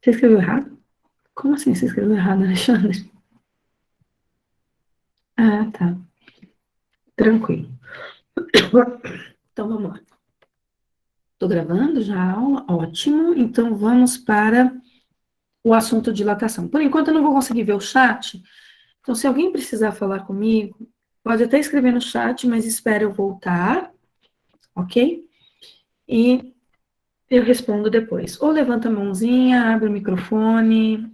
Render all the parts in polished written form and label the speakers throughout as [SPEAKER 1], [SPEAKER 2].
[SPEAKER 1] Você escreveu errado? Como assim você escreveu errado, Alexandre? Ah, tá. Tranquilo. Então, vamos lá. Estou gravando já a aula, ótimo. Então, vamos para o assunto dilatação. Por enquanto, eu não vou conseguir ver o chat. Então, se alguém precisar falar comigo, pode até escrever no chat, mas espera eu voltar, ok? E eu respondo depois. Ou levanta a mãozinha, abre o microfone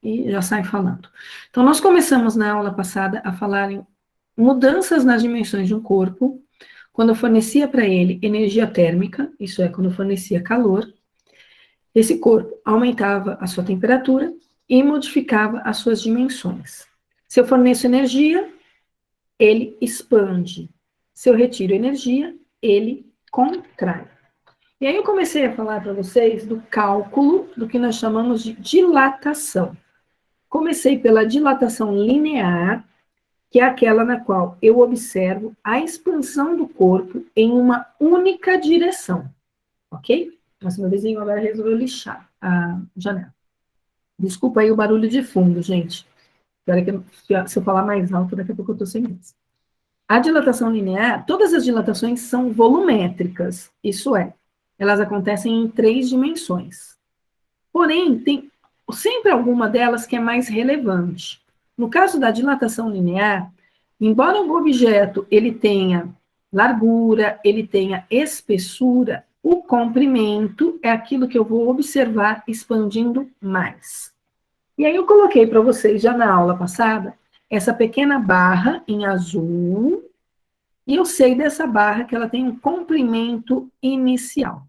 [SPEAKER 1] e já sai falando. Então, nós começamos na aula passada a falar em mudanças nas dimensões de um corpo, quando eu fornecia para ele energia térmica, isso é, quando eu fornecia calor, esse corpo aumentava a sua temperatura e modificava as suas dimensões. Se eu forneço energia, ele expande. Se eu retiro energia, ele contrai. E aí eu comecei a falar para vocês do cálculo do que nós chamamos de dilatação. Comecei pela dilatação linear, que é aquela na qual eu observo a expansão do corpo em uma única direção, ok? Nossa, meu vizinho agora resolveu lixar a janela. Desculpa aí o barulho de fundo, gente. Se eu falar mais alto, daqui a pouco eu estou sem voz. A dilatação linear, todas as dilatações são volumétricas, isso é, elas acontecem em 3 dimensões. Porém, tem sempre alguma delas que é mais relevante. No caso da dilatação linear, embora o objeto ele tenha largura, ele tenha espessura, o comprimento é aquilo que eu vou observar expandindo mais. E aí eu coloquei para vocês já na aula passada essa pequena barra em azul, e eu sei dessa barra que ela tem um comprimento inicial.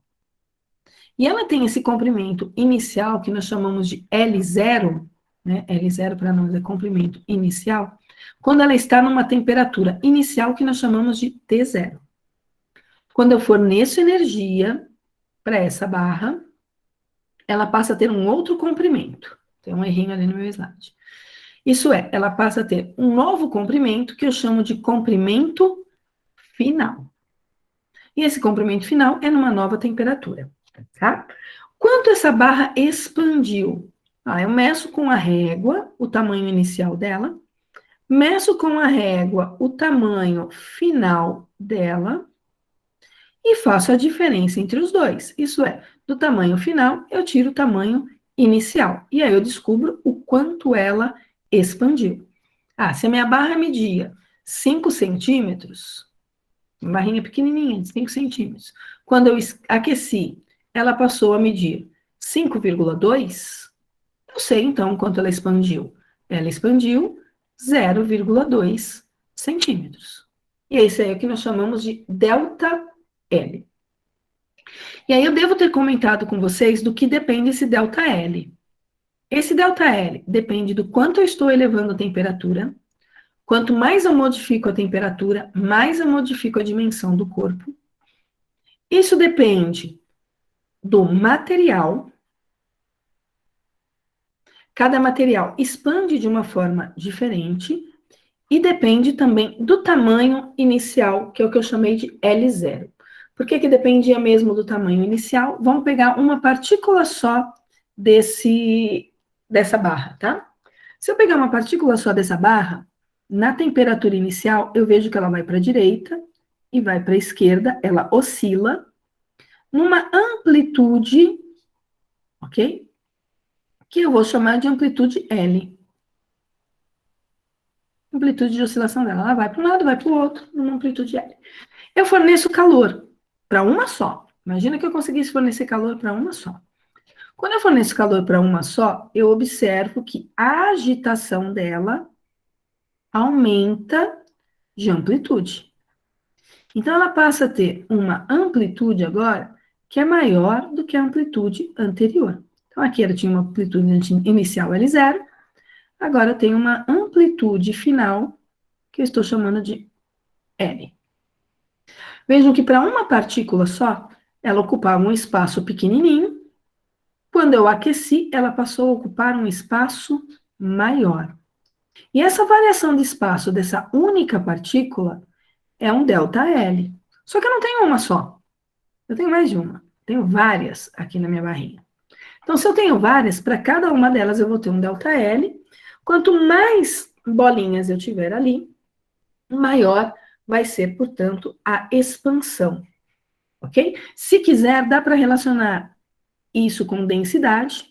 [SPEAKER 1] E ela tem esse comprimento inicial, que nós chamamos de L0, né? L0 para nós é comprimento inicial, quando ela está numa temperatura inicial que nós chamamos de T0. Quando eu forneço energia para essa barra, ela passa a ter um outro comprimento. Tem um errinho ali no meu slide. Isso é, ela passa a ter um novo comprimento que eu chamo de comprimento final. E esse comprimento final é numa nova temperatura, tá? Quanto essa barra expandiu? Eu meço com a régua o tamanho inicial dela, meço com a régua o tamanho final dela e faço a diferença entre os dois. Isso é, do tamanho final eu tiro o tamanho inicial. E aí eu descubro o quanto ela expandiu. Se a minha barra media 5 centímetros, uma barrinha pequenininha, de 5 centímetros. Quando eu aqueci, ela passou a medir 5,2. Eu sei, então, quanto ela expandiu. Ela expandiu 0,2 centímetros. E esse é o que nós chamamos de delta L. E aí eu devo ter comentado com vocês do que depende esse delta L. Esse delta L depende do quanto eu estou elevando a temperatura. Quanto mais eu modifico a temperatura, mais eu modifico a dimensão do corpo. Isso depende do material. Cada material expande de uma forma diferente e depende também do tamanho inicial, que é o que eu chamei de L0. Por que dependia mesmo do tamanho inicial? Vamos pegar uma partícula só dessa barra, tá? Se eu pegar uma partícula só dessa barra, na temperatura inicial, eu vejo que ela vai para a direita e vai para a esquerda, ela oscila numa amplitude, ok? Que eu vou chamar de amplitude L. Amplitude de oscilação dela. Ela vai para um lado, vai para o outro, numa amplitude L. Eu forneço calor para uma só. Imagina que eu conseguisse fornecer calor para uma só. Quando eu forneço calor para uma só, eu observo que a agitação dela aumenta de amplitude. Então, ela passa a ter uma amplitude agora que é maior do que a amplitude anterior. Então, aqui ela tinha uma amplitude inicial L0, agora eu tenho uma amplitude final que eu estou chamando de L. Vejam que para uma partícula só, ela ocupava um espaço pequenininho. Quando eu aqueci, ela passou a ocupar um espaço maior. E essa variação de espaço dessa única partícula é um ΔL. Só que eu não tenho uma só. Eu tenho mais de uma. Tenho várias aqui na minha barrinha. Então, se eu tenho várias, para cada uma delas eu vou ter um ΔL. Quanto mais bolinhas eu tiver ali, maior vai ser, portanto, a expansão. Ok? Se quiser, dá para relacionar isso com densidade,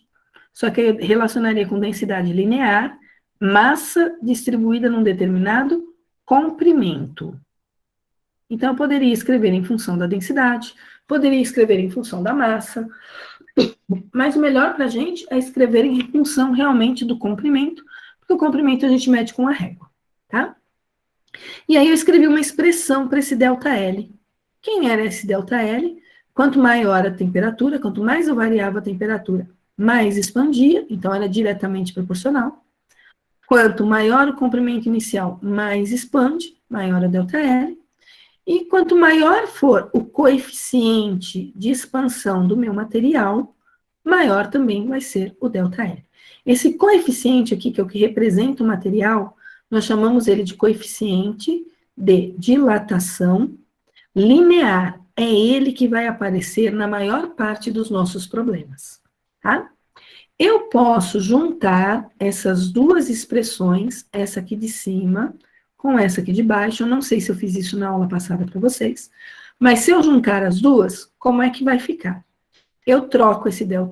[SPEAKER 1] só que eu relacionaria com densidade linear, massa distribuída num determinado comprimento. Então, eu poderia escrever em função da densidade, poderia escrever em função da massa, mas o melhor para a gente é escrever em função realmente do comprimento, porque o comprimento a gente mede com a régua, tá? E aí eu escrevi uma expressão para esse ΔL. Quem era esse ΔL? Quanto maior a temperatura, quanto mais eu variava a temperatura, mais expandia, então era diretamente proporcional. Quanto maior o comprimento inicial, mais expande, maior a ΔL. E quanto maior for o coeficiente de expansão do meu material, maior também vai ser o ΔL. Esse coeficiente aqui, que é o que representa o material, nós chamamos ele de coeficiente de dilatação linear. É ele que vai aparecer na maior parte dos nossos problemas, tá? Eu posso juntar essas duas expressões, essa aqui de cima com essa aqui de baixo. Eu não sei se eu fiz isso na aula passada para vocês, mas se eu juntar as duas, como é que vai ficar? Eu troco esse ΔL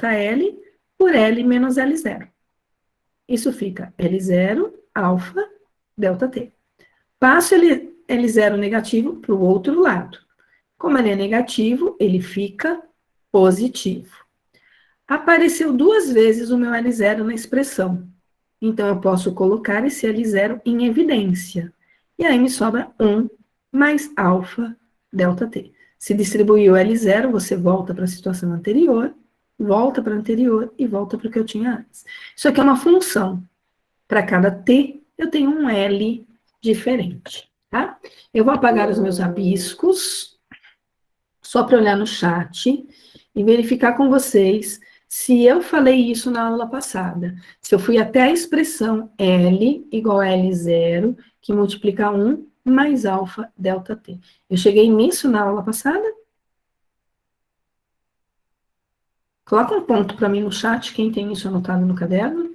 [SPEAKER 1] por L menos L0. Isso fica L0, alfa, ΔT. Passo L0 negativo para o outro lado. Como ele é negativo, ele fica positivo. Apareceu duas vezes o meu L0 na expressão. Então, eu posso colocar esse L0 em evidência. E aí me sobra 1 mais alfa ΔT. Se distribuiu L0, você volta para a situação anterior, volta para a anterior e volta para o que eu tinha antes. Isso aqui é uma função. Para cada T, eu tenho um L diferente, tá? Eu vou apagar os meus rabiscos, só para olhar no chat e verificar com vocês se eu falei isso na aula passada. Se eu fui até a expressão L igual a L0, que multiplica 1 mais alfa ΔT. Eu cheguei nisso na aula passada? Coloca um ponto para mim no chat, quem tem isso anotado no caderno,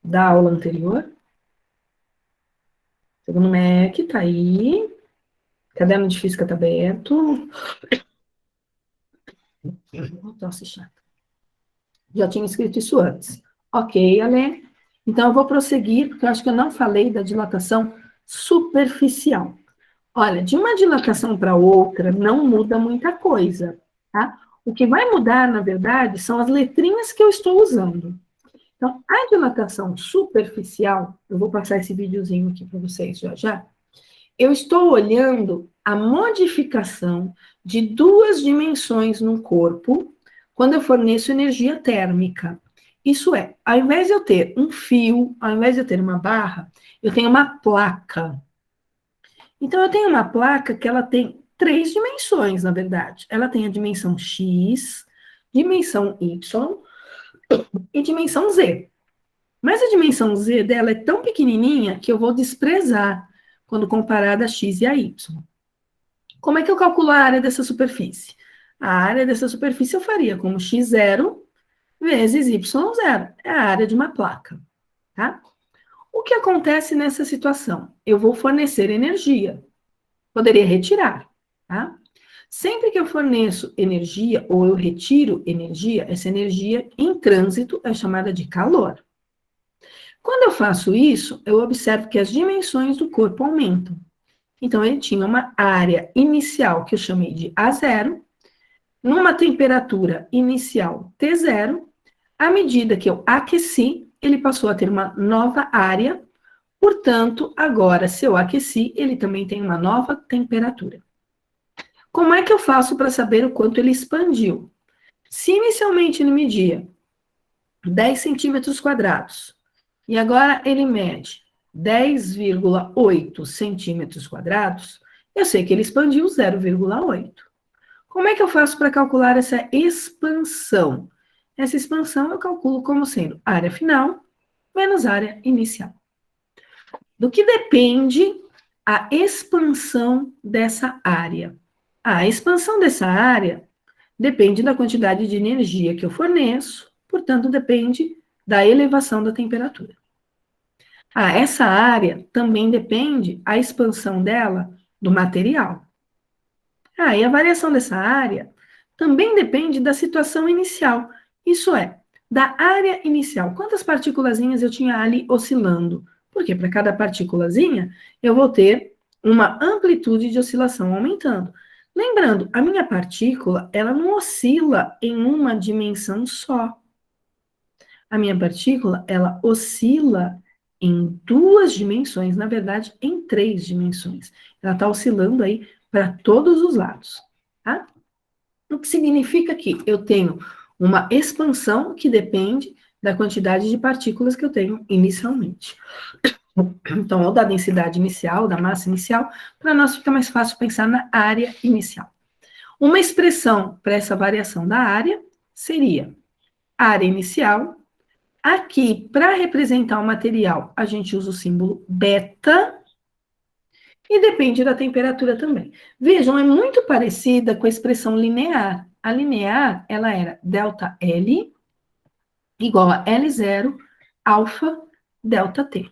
[SPEAKER 1] da aula anterior. Segundo MEC, tá aí. Caderno de física tá aberto. Nossa, chata. Já tinha escrito isso antes. Ok, Ale. Então, eu vou prosseguir, porque eu acho que eu não falei da dilatação superficial. Olha, de uma dilatação para outra, não muda muita coisa, tá? O que vai mudar, na verdade, são as letrinhas que eu estou usando. Então, a dilatação superficial, eu vou passar esse videozinho aqui para vocês já já. Eu estou olhando a modificação de duas dimensões no corpo quando eu forneço energia térmica. Isso é, ao invés de eu ter um fio, ao invés de eu ter uma barra, eu tenho uma placa. Então, eu tenho uma placa que ela tem três dimensões, na verdade. Ela tem a dimensão X, dimensão Y e dimensão Z. Mas a dimensão Z dela é tão pequenininha que eu vou desprezar quando comparada a X e a Y. Como é que eu calculo a área dessa superfície? A área dessa superfície eu faria como x0 vezes y0. É a área de uma placa, tá? O que acontece nessa situação? Eu vou fornecer energia. Poderia retirar, tá? Sempre que eu forneço energia ou eu retiro energia, essa energia em trânsito é chamada de calor. Quando eu faço isso, eu observo que as dimensões do corpo aumentam. Então, ele tinha uma área inicial que eu chamei de A0, numa temperatura inicial T0, à medida que eu aqueci, ele passou a ter uma nova área, portanto, agora, se eu aqueci, ele também tem uma nova temperatura. Como é que eu faço para saber o quanto ele expandiu? Se inicialmente ele media 10 centímetros quadrados, e agora ele mede 10,8 centímetros quadrados, eu sei que ele expandiu 0,8. Como é que eu faço para calcular essa expansão? Essa expansão eu calculo como sendo área final menos área inicial. Do que depende a expansão dessa área? A expansão dessa área depende da quantidade de energia que eu forneço, portanto, depende da elevação da temperatura. Ah, essa área também depende a expansão dela do material. Ah, e a variação dessa área também depende da situação inicial. Isso é, da área inicial. Quantas partículazinhas eu tinha ali oscilando? Porque para cada partículazinha eu vou ter uma amplitude de oscilação aumentando. Lembrando, a minha partícula, ela não oscila em uma dimensão só. A minha partícula, ela oscila em duas dimensões, na verdade, em três dimensões. Ela está oscilando aí para todos os lados, tá? O que significa que eu tenho uma expansão que depende da quantidade de partículas que eu tenho inicialmente. Então, ou da densidade inicial, da massa inicial, para nós fica mais fácil pensar na área inicial. Uma expressão para essa variação da área seria área inicial. Aqui, para representar o material, a gente usa o símbolo beta, e depende da temperatura também. Vejam, é muito parecida com a expressão linear. A linear, ela era delta L igual a L0, alfa, delta T.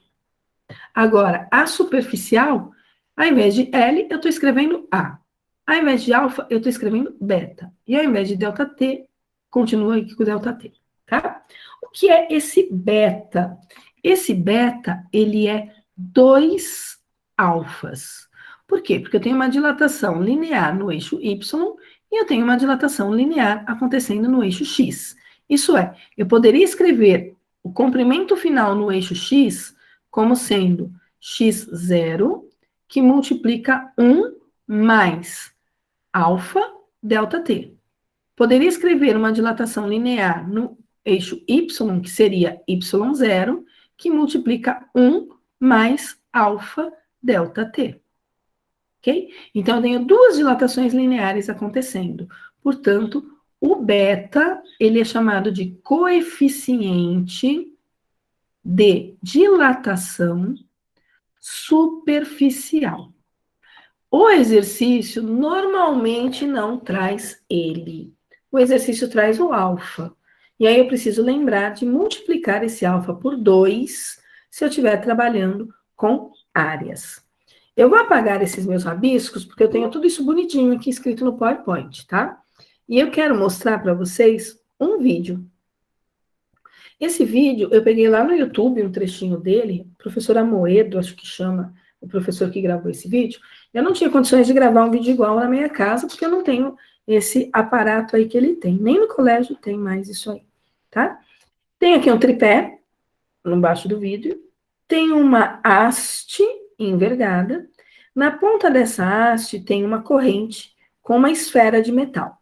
[SPEAKER 1] Agora, a superficial, ao invés de L, eu estou escrevendo A. Ao invés de alfa, eu estou escrevendo beta. E ao invés de delta T, continua aqui com delta T, tá? O que é esse beta? Esse beta, ele é 2 alfas. Por quê? Porque eu tenho uma dilatação linear no eixo Y e eu tenho uma dilatação linear acontecendo no eixo X. Isso é, eu poderia escrever o comprimento final no eixo X como sendo x0, que multiplica 1 mais alfa delta t. Poderia escrever uma dilatação linear no eixo y, que seria y0, que multiplica 1 mais alfa delta t. Ok? Então, eu tenho duas dilatações lineares acontecendo. Portanto, o beta, ele é chamado de coeficiente de dilatação superficial. O exercício normalmente não traz ele. O exercício traz o alfa. E aí eu preciso lembrar de multiplicar esse alfa por 2 se eu estiver trabalhando com áreas. Eu vou apagar esses meus rabiscos, porque eu tenho tudo isso bonitinho aqui escrito no PowerPoint, tá? E eu quero mostrar para vocês um vídeo. Esse vídeo eu peguei lá no YouTube, um trechinho dele, o professor Amoedo, acho que chama, o professor que gravou esse vídeo. Eu não tinha condições de gravar um vídeo igual na minha casa, porque eu não tenho esse aparato aí que ele tem. Nem no colégio tem mais isso aí, tá? Tem aqui um tripé, embaixo do vídeo. Tem uma haste envergada. Na ponta dessa haste tem uma corrente com uma esfera de metal.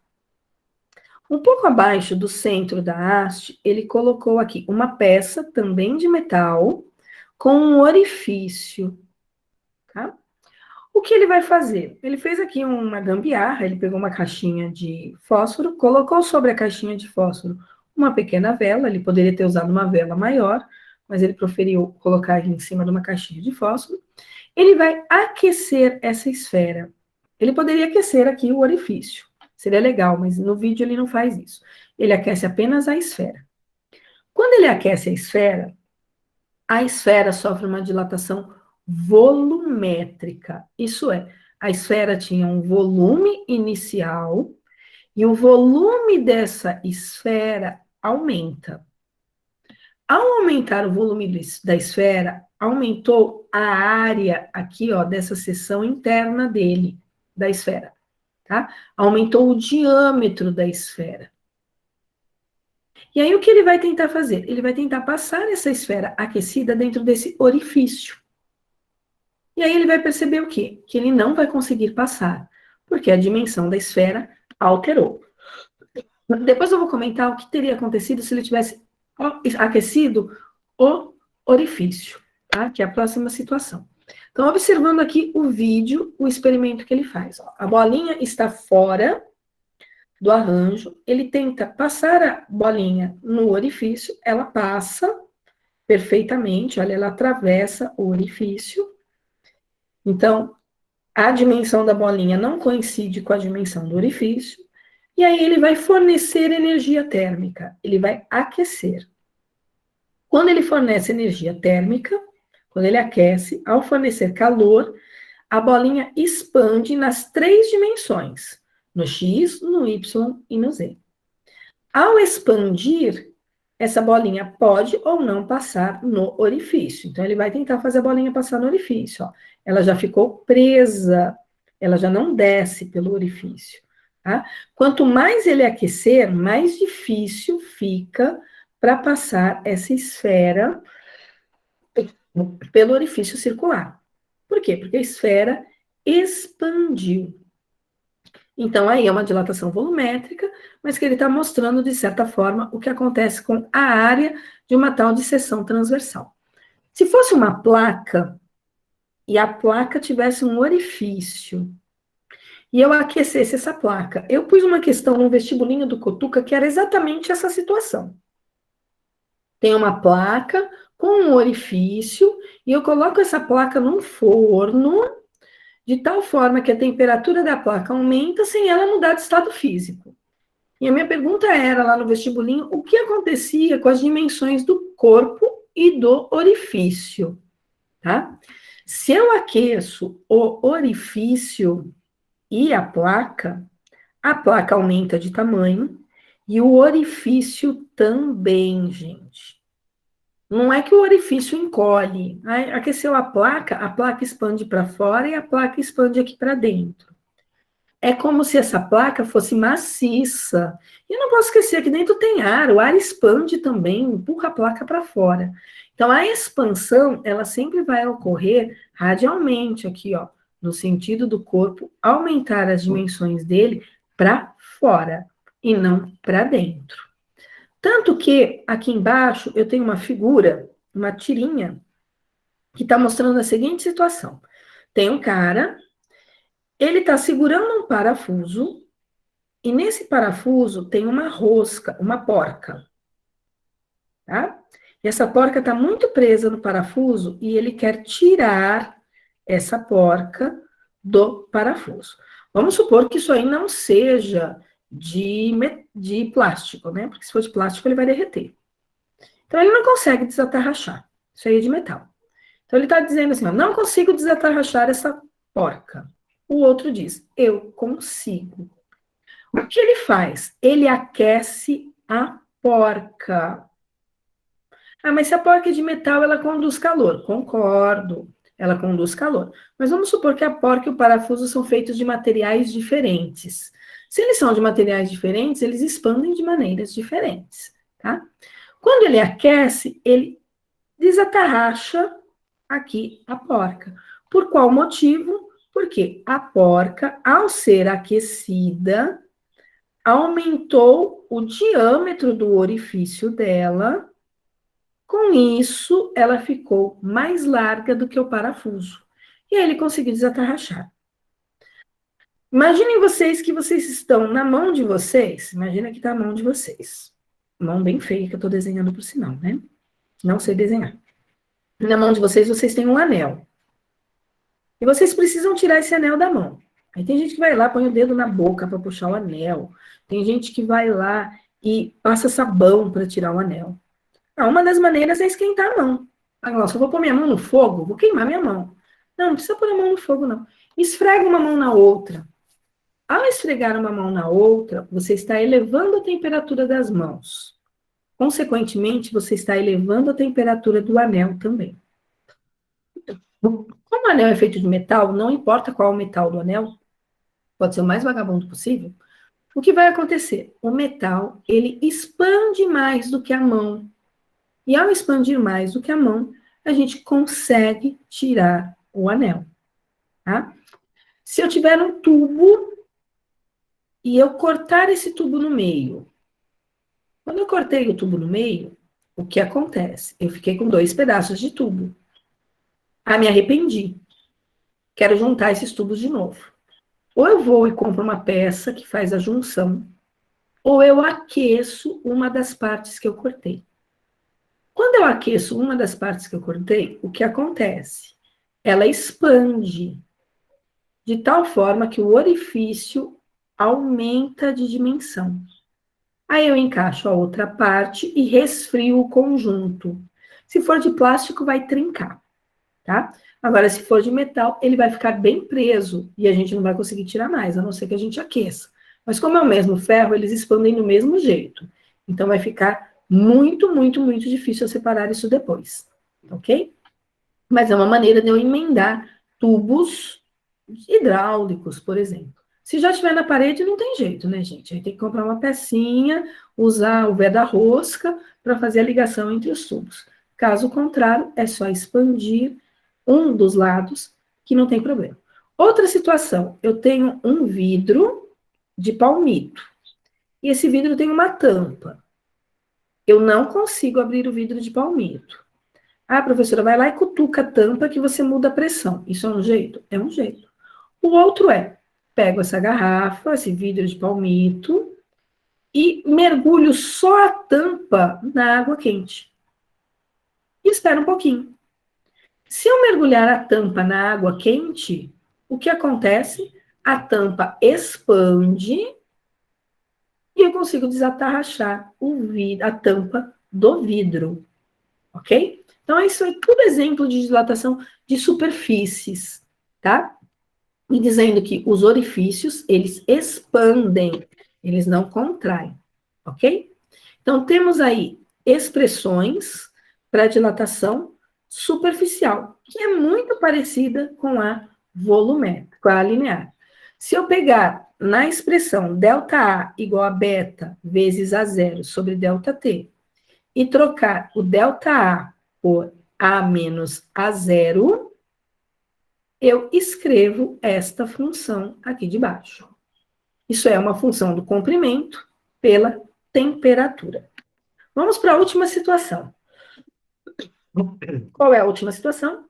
[SPEAKER 1] Um pouco abaixo do centro da haste, ele colocou aqui uma peça também de metal com um orifício, tá? O que ele vai fazer? Ele fez aqui uma gambiarra, ele pegou uma caixinha de fósforo, colocou sobre a caixinha de fósforo uma pequena vela, ele poderia ter usado uma vela maior, mas ele preferiu colocar em cima de uma caixinha de fósforo. Ele vai aquecer essa esfera. Ele poderia aquecer aqui o orifício. Seria legal, mas no vídeo ele não faz isso. Ele aquece apenas a esfera. Quando ele aquece a esfera sofre uma dilatação volumétrica. Isso é, a esfera tinha um volume inicial e o volume dessa esfera aumenta. Ao aumentar o volume da esfera, aumentou a área aqui, ó, dessa seção interna dele, da esfera. Tá? Aumentou o diâmetro da esfera. E aí, o que ele vai tentar fazer? Ele vai tentar passar essa esfera aquecida dentro desse orifício. E aí, ele vai perceber o quê? Que ele não vai conseguir passar, porque a dimensão da esfera alterou. Depois eu vou comentar o que teria acontecido se ele tivesse aquecido o orifício, tá? Que é a próxima situação. Então, observando aqui o vídeo, o experimento que ele faz. Ó. A bolinha está fora do arranjo, ele tenta passar a bolinha no orifício, ela passa perfeitamente, olha, ela atravessa o orifício. Então, a dimensão da bolinha não coincide com a dimensão do orifício, E aí ele vai fornecer energia térmica, ele vai aquecer. Quando ele fornece energia térmica, quando ele aquece, ao fornecer calor, a bolinha expande nas 3 dimensões, no X, no Y e no Z. Ao expandir, essa bolinha pode ou não passar no orifício. Então, ele vai tentar fazer a bolinha passar no orifício. Ó. Ela já ficou presa, ela já não desce pelo orifício. Tá? Quanto mais ele aquecer, mais difícil fica para passar essa esfera pelo orifício circular. Por quê? Porque a esfera expandiu. Então, aí é uma dilatação volumétrica, mas que ele está mostrando, de certa forma, o que acontece com a área de uma tal de seção transversal. Se fosse uma placa, e a placa tivesse um orifício, e eu aquecesse essa placa, eu pus uma questão no vestibulinho do Cotuca que era exatamente essa situação. Tem uma placa com um orifício, e eu coloco essa placa num forno, de tal forma que a temperatura da placa aumenta sem ela mudar de estado físico. E a minha pergunta era, lá no vestibulinho, o que acontecia com as dimensões do corpo e do orifício, tá? Se eu aqueço o orifício e a placa aumenta de tamanho e o orifício também, gente. Não é que o orifício encolhe. Aqueceu a placa expande para fora e a placa expande aqui para dentro. É como se essa placa fosse maciça. E não posso esquecer que dentro tem ar, o ar expande também, empurra a placa para fora. Então, a expansão, ela sempre vai ocorrer radialmente aqui, ó, no sentido do corpo aumentar as dimensões dele para fora e não para dentro. Tanto que aqui embaixo eu tenho uma figura, uma tirinha, que está mostrando a seguinte situação. Tem um cara, ele está segurando um parafuso, e nesse parafuso tem uma rosca, uma porca, tá? E essa porca está muito presa no parafuso e ele quer tirar essa porca do parafuso. Vamos supor que isso aí não seja de plástico, né? Porque se for de plástico ele vai derreter. Então ele não consegue desatarrachar. Isso aí é de metal. Então ele está dizendo assim, ó, não consigo desatarrachar essa porca. O outro diz, eu consigo. O que ele faz? Ele aquece a porca. Ah, mas se a porca é de metal, ela conduz calor. Concordo, ela conduz calor. Mas vamos supor que a porca e o parafuso são feitos de materiais diferentes. Se eles são de materiais diferentes, eles expandem de maneiras diferentes, tá? Quando ele aquece, ele desatarracha aqui a porca. Por qual motivo? Porque a porca, ao ser aquecida, aumentou o diâmetro do orifício dela. Com isso, ela ficou mais larga do que o parafuso. E aí ele conseguiu desatarrachar. Imaginem vocês que vocês estão na mão de vocês. Imagina que está a mão de vocês. Mão bem feia que eu estou desenhando por sinal, né? Não sei desenhar. Na mão de vocês, vocês têm um anel. E vocês precisam tirar esse anel da mão. Aí tem gente que vai lá, põe o dedo na boca para puxar o anel. Tem gente que vai lá e passa sabão para tirar o anel. Uma das maneiras é esquentar a mão. Agora, se eu vou pôr minha mão no fogo, vou queimar minha mão. Não precisa pôr a mão no fogo, não. Esfrega uma mão na outra. Ao esfregar uma mão na outra, você está elevando a temperatura das mãos. Consequentemente, você está elevando a temperatura do anel também. Como o anel é feito de metal, não importa qual é o metal do anel, pode ser o mais vagabundo possível, o que vai acontecer? O metal, ele expande mais do que a mão. E ao expandir mais do que a mão, a gente consegue tirar o anel, tá? Se eu tiver um tubo e eu cortar esse tubo no meio, quando eu cortei o tubo no meio, o que acontece? Eu fiquei com 2 pedaços de tubo. Ah, me arrependi. Quero juntar esses tubos de novo. Ou eu vou e compro uma peça que faz a junção, ou eu aqueço uma das partes que eu cortei. Quando eu aqueço uma das partes que eu cortei, o que acontece? Ela expande de tal forma que o orifício aumenta de dimensão. Aí eu encaixo a outra parte e resfrio o conjunto. Se for de plástico, vai trincar, tá? Agora, se for de metal, ele vai ficar bem preso e a gente não vai conseguir tirar mais, a não ser que a gente aqueça. Mas como é o mesmo ferro, eles expandem do mesmo jeito. Então, vai ficar muito, muito, muito difícil eu separar isso depois, ok? Mas é uma maneira de eu emendar tubos hidráulicos, por exemplo. Se já estiver na parede, não tem jeito, né, gente? Aí tem que comprar uma pecinha, usar o vé da rosca para fazer a ligação entre os tubos. Caso contrário, é só expandir um dos lados, que não tem problema. Outra situação, eu tenho um vidro de palmito, e esse vidro tem uma tampa. Eu não consigo abrir o vidro de palmito. Ah, professora, vai lá e cutuca a tampa que você muda a pressão. Isso é um jeito? É um jeito. O outro é, pego essa garrafa, esse vidro de palmito, e mergulho só a tampa na água quente. E espero um pouquinho. Se eu mergulhar a tampa na água quente, o que acontece? A tampa expande e eu consigo desatarrachar a tampa do vidro. Ok? Então, isso é tudo exemplo de dilatação de superfícies, tá? E dizendo que os orifícios, eles expandem, eles não contraem, ok? Então, temos aí expressões para dilatação superficial, que é muito parecida com a volumétrica, com a linear. Se eu pegar na expressão ΔA igual a beta vezes A0 sobre ΔT, e trocar o ΔA por A menos A0, eu escrevo esta função aqui de baixo. Isso é uma função do comprimento pela temperatura. Vamos para a última situação. Qual é a última situação?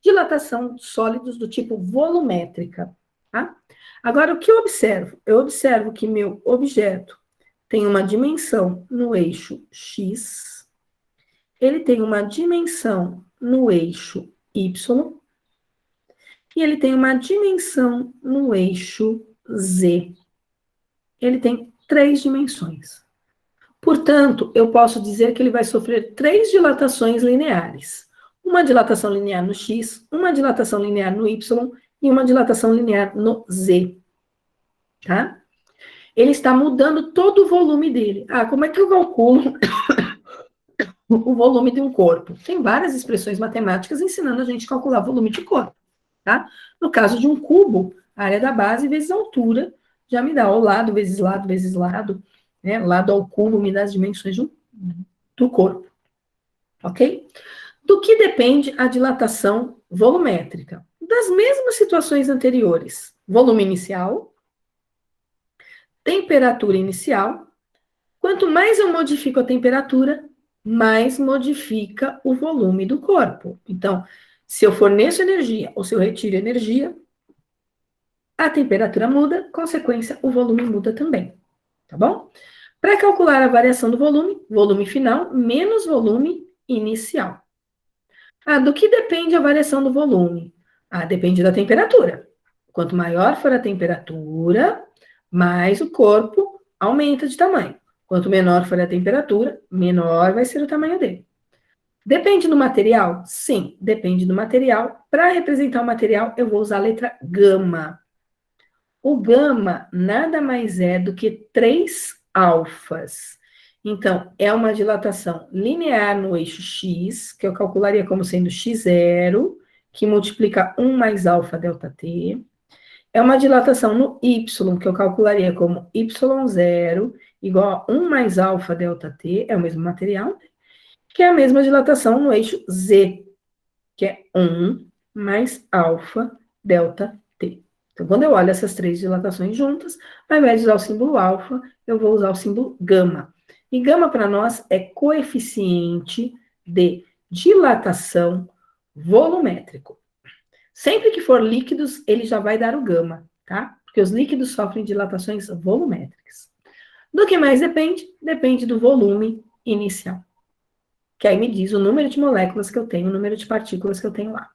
[SPEAKER 1] Dilatação de sólidos do tipo volumétrica. Tá? Agora, o que eu observo? Eu observo que meu objeto tem uma dimensão no eixo X, ele tem uma dimensão no eixo Y, e ele tem uma dimensão no eixo Z. Ele tem 3 dimensões. Portanto, eu posso dizer que ele vai sofrer 3 dilatações lineares. Uma dilatação linear no X, uma dilatação linear no Y e uma dilatação linear no Z. Tá? Ele está mudando todo o volume dele. Ah, como é que eu calculo o volume de um corpo? Tem várias expressões matemáticas ensinando a gente a calcular o volume de corpo. Tá? No caso de um cubo, a área da base vezes a altura já me dá o lado vezes lado, né? Lado ao cubo me dá as dimensões do corpo. Ok? Do que depende a dilatação volumétrica? Das mesmas situações anteriores. Volume inicial, temperatura inicial. Quanto mais eu modifico a temperatura, mais modifica o volume do corpo. Então, se eu forneço energia ou se eu retiro energia, a temperatura muda, consequência, o volume muda também. Tá bom? Para calcular a variação do volume, volume final menos volume inicial. Ah, do que depende a variação do volume? Ah, depende da temperatura. Quanto maior for a temperatura, mais o corpo aumenta de tamanho. Quanto menor for a temperatura, menor vai ser o tamanho dele. Depende do material? Sim, depende do material. Para representar o material, eu vou usar a letra gama. O gama nada mais é do que 3 alfas. Então, é uma dilatação linear no eixo X, que eu calcularia como sendo x0, que multiplica 1 mais alfa delta t. É uma dilatação no Y, que eu calcularia como y0, igual a 1 mais alfa delta t, é o mesmo material, que é a mesma dilatação no eixo Z, que é 1 mais alfa delta t. Então, quando eu olho essas 3 dilatações juntas, ao invés de usar o símbolo alfa, eu vou usar o símbolo gama. E gama, para nós, é coeficiente de dilatação volumétrico. Sempre que for líquidos, ele já vai dar o gama, tá? Porque os líquidos sofrem dilatações volumétricas. Do que mais depende? Depende do volume inicial. Que aí me diz o número de moléculas que eu tenho, o número de partículas que eu tenho lá.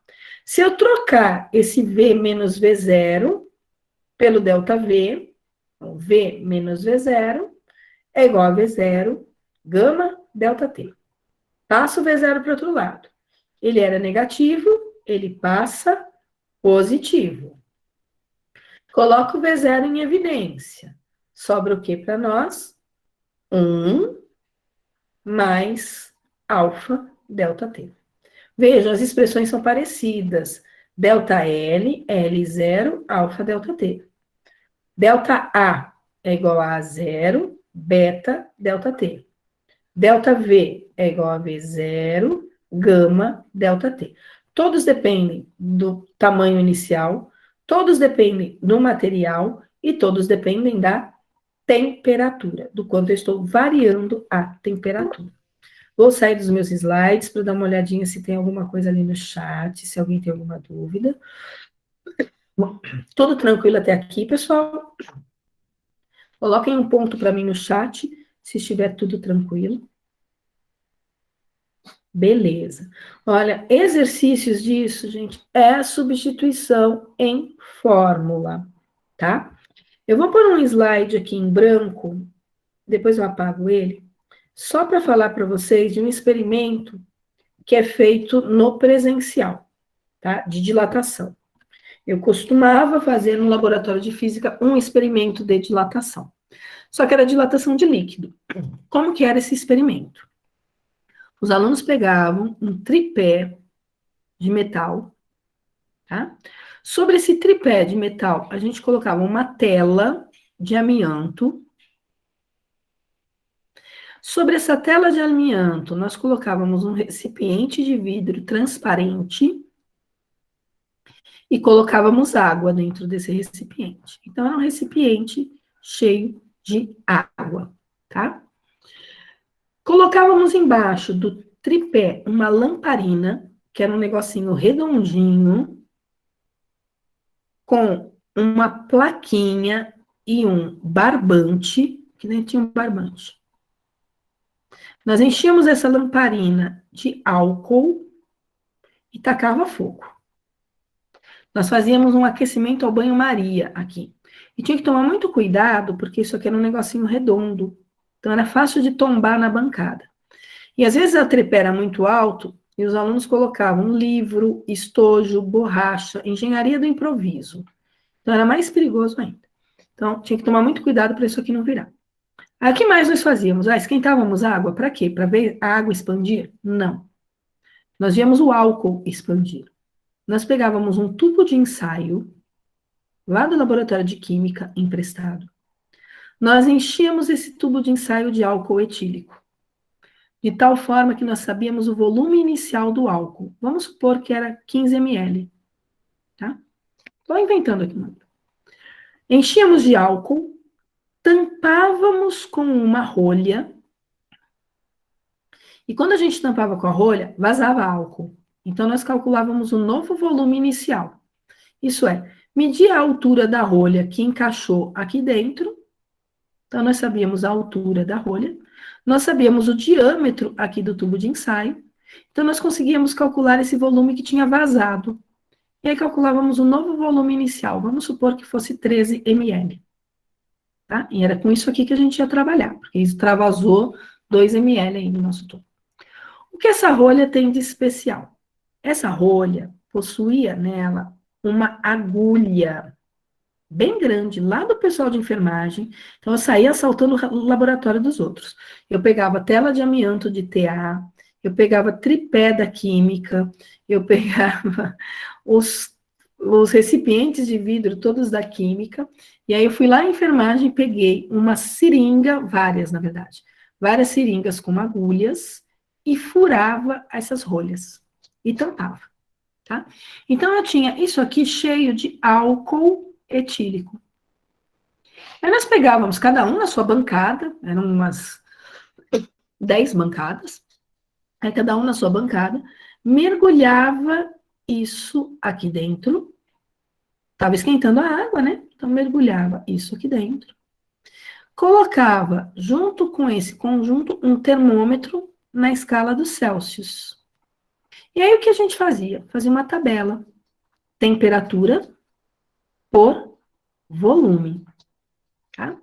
[SPEAKER 1] Se eu trocar esse V menos V0 pelo ΔV, Então, V menos V0 é igual a V0, gama, delta T. Passa o V0 para o outro lado. Ele era negativo, ele passa positivo. Coloca o V0 em evidência. Sobra o que para nós? 1 mais alfa delta T. Vejam, as expressões são parecidas. Delta L, L0, alfa delta T. Delta A é igual a 0, beta delta T. Delta V é igual a V0, gama delta T. Todos dependem do tamanho inicial, todos dependem do material e todos dependem da temperatura, do quanto eu estou variando a temperatura. Vou sair dos meus slides para dar uma olhadinha se tem alguma coisa ali no chat, se alguém tem alguma dúvida. Bom, tudo tranquilo até aqui, pessoal? Coloquem um ponto para mim no chat, se estiver tudo tranquilo. Beleza. Olha, exercícios disso, gente, é a substituição em fórmula, tá? Eu vou pôr um slide aqui em branco, depois eu apago ele, só para falar para vocês de um experimento que é feito no presencial, tá? De dilatação. Eu costumava fazer no laboratório de física um experimento de dilatação. Só que era dilatação de líquido. Como que era esse experimento? Os alunos pegavam um tripé de metal, tá? Sobre esse tripé de metal, a gente colocava uma tela de amianto. Sobre essa tela de amianto, nós colocávamos um recipiente de vidro transparente e colocávamos água dentro desse recipiente. Então, era um recipiente cheio de água, tá? Colocávamos embaixo do tripé uma lamparina, que era um negocinho redondinho, com uma plaquinha e um barbante, que nem tinha um barbante. Nós enchíamos essa lamparina de álcool e tacava fogo. Nós fazíamos um aquecimento ao banho-maria aqui. E tinha que tomar muito cuidado, porque isso aqui era um negocinho redondo. Então, era fácil de tombar na bancada. E, às vezes, a tripé era muito alto e os alunos colocavam livro, estojo, borracha, engenharia do improviso. Então, era mais perigoso ainda. Então, tinha que tomar muito cuidado para isso aqui não virar. Aí, o que mais nós fazíamos? Esquentávamos água, para quê? Para ver a água expandir? Não. Nós víamos o álcool expandir. Nós pegávamos um tubo de ensaio, lá do laboratório de química, emprestado. Nós enchíamos esse tubo de ensaio de álcool etílico, de tal forma que nós sabíamos o volume inicial do álcool. Vamos supor que era 15 ml, tá? Estou inventando aqui. Enchíamos de álcool, tampávamos com uma rolha, e quando a gente tampava com a rolha, vazava álcool. Então, nós calculávamos o novo volume inicial. Isso é, media a altura da rolha que encaixou aqui dentro. Então, nós sabíamos a altura da rolha. Nós sabíamos o diâmetro aqui do tubo de ensaio. Então, nós conseguíamos calcular esse volume que tinha vazado. E aí, calculávamos o novo volume inicial. Vamos supor que fosse 13 ml. Tá? E era com isso aqui que a gente ia trabalhar, porque extravasou 2 ml aí no nosso tubo. O que essa rolha tem de especial? Essa rolha possuía nela uma agulha bem grande, lá do pessoal de enfermagem. Então, eu saía assaltando o laboratório dos outros. Eu pegava tela de amianto de TA, eu pegava tripé da química, eu pegava os recipientes de vidro todos da química, e aí eu fui lá em enfermagem e peguei uma seringa, várias, na verdade, várias seringas com agulhas, e furava essas rolhas, e tampava, tá? Então, eu tinha isso aqui cheio de álcool etílico. Aí nós pegávamos cada um na sua bancada, eram umas 10 bancadas, aí cada um na sua bancada, mergulhava isso aqui dentro, estava esquentando a água, né? Então mergulhava isso aqui dentro, colocava junto com esse conjunto um termômetro na escala dos Celsius. E aí o que a gente fazia? Fazia uma tabela, temperatura por volume. tá?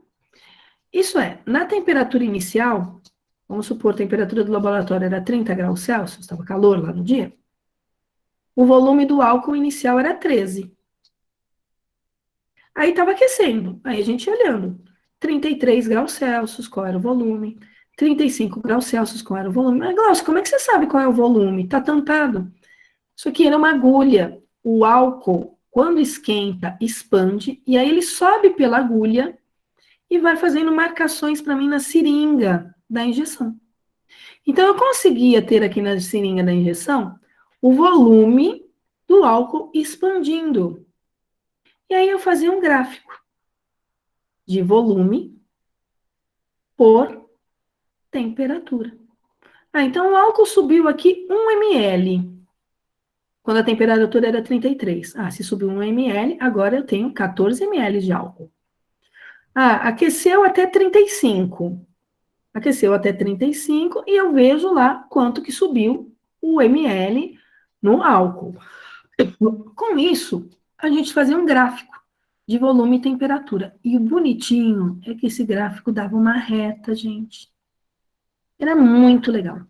[SPEAKER 1] Isso é, na temperatura inicial, vamos supor, a temperatura do laboratório era 30 graus Celsius, estava calor lá no dia, o volume do álcool inicial era 13. Aí estava aquecendo, aí a gente olhando, 33 graus Celsius, qual era o volume? 35 graus Celsius, qual era o volume? Mas, Glaucio, como é que você sabe qual é o volume? Está tampado. Isso aqui era uma agulha. O álcool, quando esquenta, expande, e aí ele sobe pela agulha e vai fazendo marcações para mim na seringa da injeção. Então, eu conseguia ter aqui na seringa da injeção o volume do álcool expandindo. E aí eu fazia um gráfico de volume por temperatura. Então o álcool subiu aqui 1 ml, quando a temperatura era 33. Se subiu 1 ml, agora eu tenho 14 ml de álcool. Aqueceu até 35. Aqueceu até 35 e eu vejo lá quanto que subiu o ml no álcool. Com isso, a gente fazia um gráfico de volume e temperatura. E o bonitinho é que esse gráfico dava uma reta, gente. Era muito legal.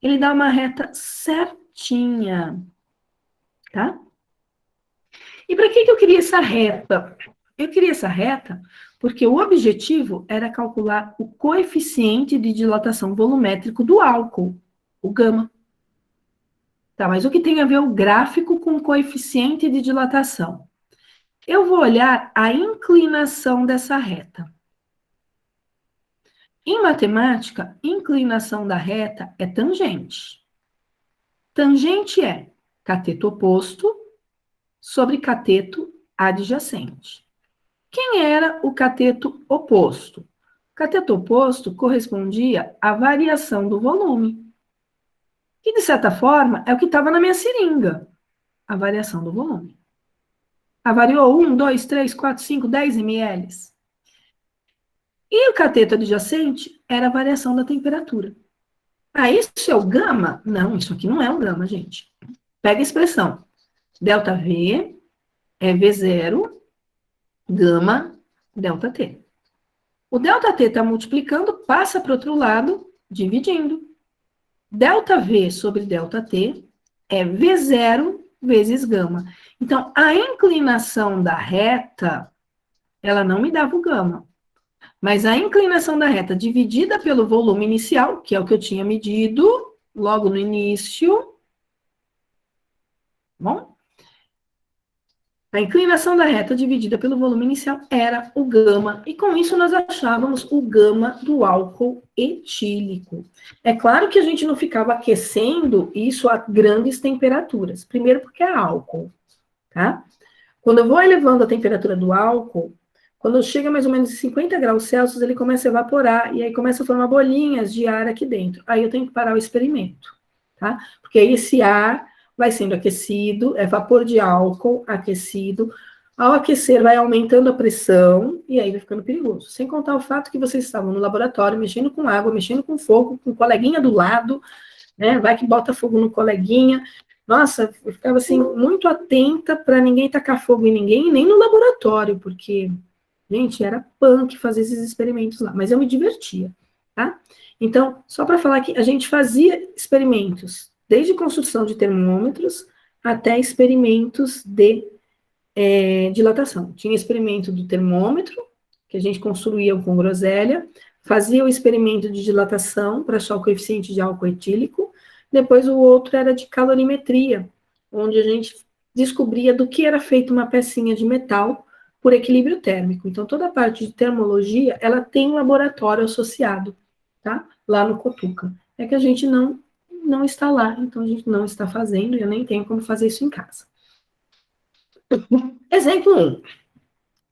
[SPEAKER 1] Ele dá uma reta certinha, tá? E para que eu queria essa reta? Eu queria essa reta porque o objetivo era calcular o coeficiente de dilatação volumétrico do álcool, o gama. Tá, mas o que tem a ver o gráfico com o coeficiente de dilatação? Eu vou olhar a inclinação dessa reta. Em matemática, inclinação da reta é tangente. Tangente é cateto oposto sobre cateto adjacente. Quem era o cateto oposto? O cateto oposto correspondia à variação do volume, que, de certa forma, é o que estava na minha seringa, a variação do volume. Variou 1, 2, 3, 4, 5, 10 ml. E o cateto adjacente era a variação da temperatura. Isso é o gama? Não, isso aqui não é o gama, gente. Pega a expressão. Delta V é V0, gama, delta T. O delta T está multiplicando, passa para o outro lado, dividindo. Delta V sobre delta T é V0 vezes gama. Então, a inclinação da reta, ela não me dava o gama. Mas a inclinação da reta dividida pelo volume inicial, que é o que eu tinha medido logo no início, bom? A inclinação da reta dividida pelo volume inicial era o gama, e com isso nós achávamos o gama do álcool etílico. É claro que a gente não ficava aquecendo isso a grandes temperaturas. Primeiro porque é álcool, tá? Quando eu vou elevando a temperatura do álcool, quando chega mais ou menos em 50 graus Celsius, ele começa a evaporar, e aí começa a formar bolinhas de ar aqui dentro. Aí eu tenho que parar o experimento, tá? Porque aí esse ar vai sendo aquecido, é vapor de álcool aquecido. Ao aquecer, vai aumentando a pressão, e aí vai ficando perigoso. Sem contar o fato que vocês estavam no laboratório, mexendo com água, mexendo com fogo, com o coleguinha do lado, né? Vai que bota fogo no coleguinha. Nossa, eu ficava assim, muito atenta para ninguém tacar fogo em ninguém, nem no laboratório, porque, gente, era punk fazer esses experimentos lá, mas eu me divertia, tá? Então, só para falar que a gente fazia experimentos, desde construção de termômetros até experimentos de dilatação. Tinha experimento do termômetro, que a gente construía com groselha, fazia o experimento de dilatação para achar o coeficiente de álcool etílico, depois o outro era de calorimetria, onde a gente descobria do que era feita uma pecinha de metal por equilíbrio térmico. Então, toda a parte de termologia, ela tem um laboratório associado, tá? Lá no Cotuca. É que a gente não está lá, então a gente não está fazendo, e eu nem tenho como fazer isso em casa. Exemplo 1.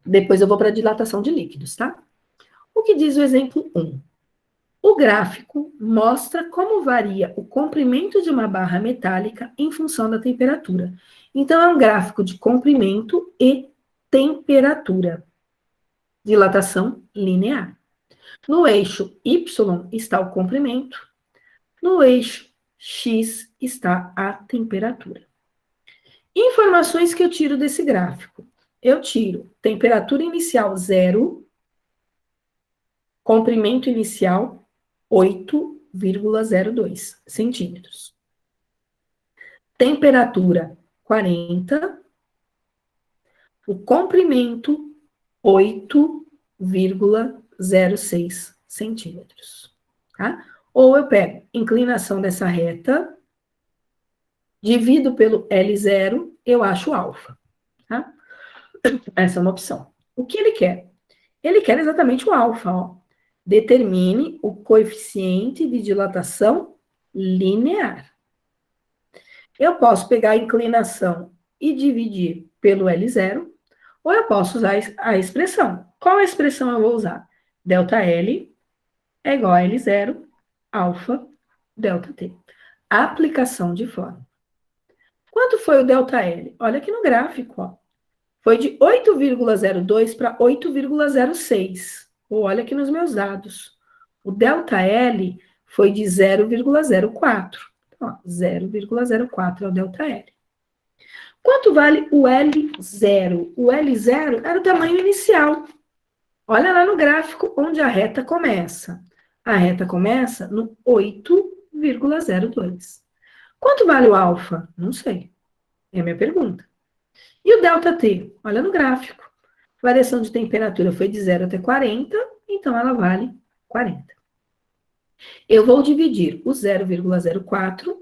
[SPEAKER 1] Depois eu vou para a dilatação de líquidos, tá? O que diz o exemplo 1? O gráfico mostra como varia o comprimento de uma barra metálica em função da temperatura. Então, é um gráfico de comprimento e temperatura. Dilatação linear. No eixo Y está o comprimento, no eixo X está a temperatura. Informações que eu tiro desse gráfico. Eu tiro temperatura inicial 0, Comprimento inicial, 8,02 centímetros. Temperatura, 40. O comprimento, 8,06 centímetros. Tá? Ou eu pego inclinação dessa reta, divido pelo L0, eu acho alfa. Tá? Essa é uma opção. O que ele quer? Ele quer exatamente o alfa. Ó. Determine o coeficiente de dilatação linear. Eu posso pegar a inclinação e dividir pelo L0, ou eu posso usar a expressão. Qual a expressão eu vou usar? ΔL é igual a L0, alfa, ΔT. Aplicação de fórmula. Quanto foi o ΔL? Olha aqui no gráfico, ó. Foi de 8,02 para 8,06. Ou olha aqui nos meus dados. O ΔL foi de 0,04. Então, 0,04 é o ΔL. Quanto vale o L0? O L0 era o tamanho inicial. Olha lá no gráfico onde a reta começa. A reta começa no 8,02. Quanto vale o alfa? Não sei. É a minha pergunta. E o ΔT? Olha no gráfico. A variação de temperatura foi de 0 até 40, então ela vale 40. Eu vou dividir o 0,04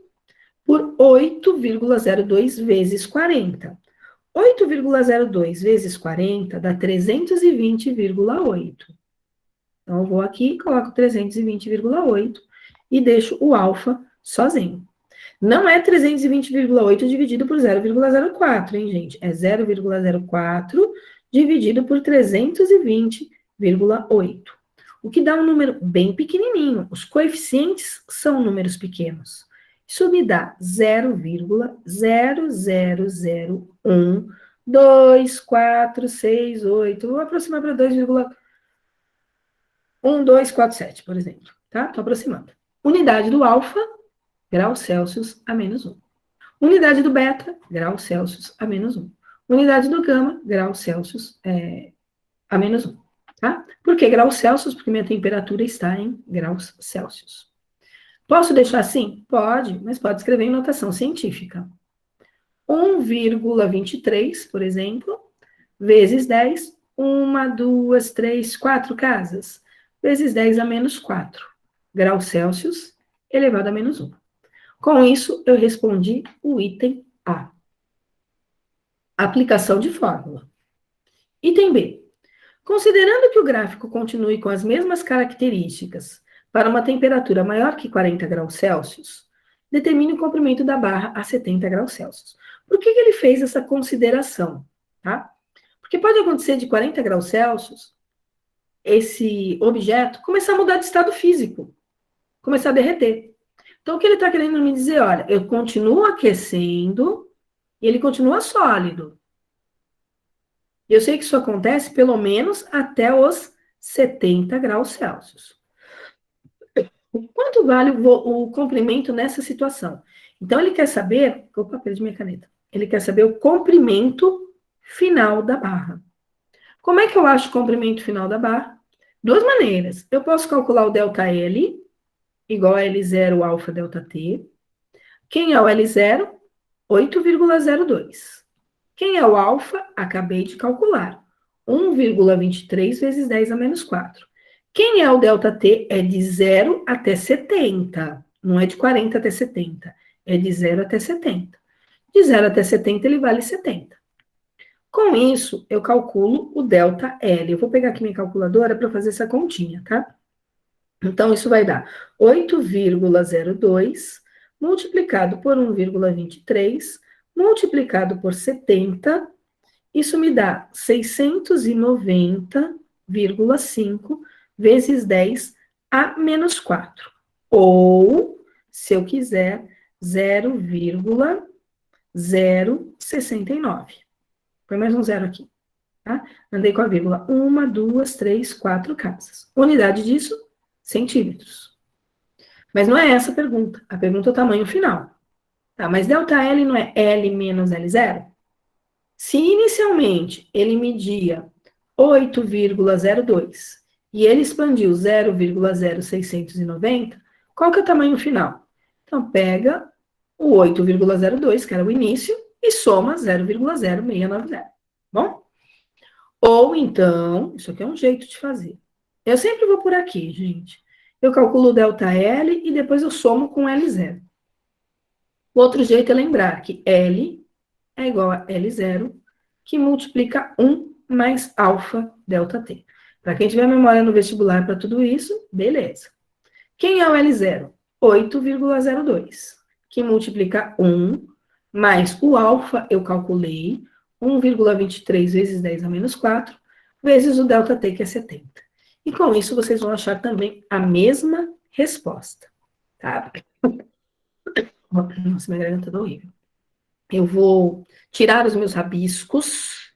[SPEAKER 1] por 8,02 vezes 40. 8,02 vezes 40 dá 320,8. Então, eu vou aqui e coloco 320,8 e deixo o alfa sozinho. Não é 320,8 dividido por 0,04, hein, gente? É 0,04 dividido por 320,8. O que dá um número bem pequenininho. Os coeficientes são números pequenos. Isso me dá 0,0001246,8. Vou aproximar para 2,1247, por exemplo. Tá? Estou aproximando. Unidade do alfa, graus Celsius a menos 1. Unidade do beta, graus Celsius a menos 1. Unidade do gama, graus Celsius a menos 1. Tá? Por que graus Celsius? Porque minha temperatura está em graus Celsius. Posso deixar assim? Pode, mas pode escrever em notação científica. 1,23, por exemplo, vezes 10, 1, 2, 3, 4 casas, vezes 10 a menos 4 graus Celsius elevado a menos 1. Com isso, eu respondi o item A. Aplicação de fórmula. Item B. Considerando que o gráfico continue com as mesmas características para uma temperatura maior que 40 graus Celsius, determine o comprimento da barra a 70 graus Celsius. Por que ele fez essa consideração? Tá? Porque pode acontecer de 40 graus Celsius, esse objeto começar a mudar de estado físico, começar a derreter. Então, o que ele está querendo me dizer? Olha, eu continuo aquecendo e ele continua sólido. Eu sei que isso acontece pelo menos até os 70 graus Celsius. Quanto vale o comprimento nessa situação? Então, ele quer saber... Opa, perdi minha caneta. Ele quer saber o comprimento final da barra. Como é que eu acho o comprimento final da barra? Duas maneiras. Eu posso calcular o ΔL, igual a L0 alfa ΔT. Quem é o L0? 8,02. Quem é o alfa? Acabei de calcular. 1,23 vezes 10 a menos 4. Quem é o ΔT? É de 0 até 70. Não é de 40 até 70. É de 0 até 70. De 0 até 70, ele vale 70. Com isso, eu calculo o ΔL. Eu vou pegar aqui minha calculadora para fazer essa continha, tá? Então, isso vai dar 8,02 multiplicado por 1,23 multiplicado por 70, isso me dá 690,5 vezes 10 a menos 4. Ou, se eu quiser, 0,069. Põe mais um zero aqui, tá? Andei com a vírgula. 1, 2, 3, 4 casas. Unidade disso, centímetros. Mas não é essa a pergunta. A pergunta é o tamanho final. Tá, mas ΔL não é L menos L0? Se inicialmente ele media 8,02 e ele expandiu 0,0690, qual que é o tamanho final? Então, pega o 8,02, que era o início, e soma 0,0690. Bom? Ou então, isso aqui é um jeito de fazer. Eu sempre vou por aqui, gente. Eu calculo o ΔL e depois eu somo com L0. O outro jeito é lembrar que L é igual a L0, que multiplica 1 mais alfa ΔT. Para quem tiver memória no vestibular para tudo isso, beleza. Quem é o L0? 8,02, que multiplica 1 mais o alfa, eu calculei, 1,23 vezes 10 a menos 4, vezes o ΔT, que é 70. E com isso, vocês vão achar também a mesma resposta, tá? Nossa, minha garganta tá horrível. Eu vou tirar os meus rabiscos.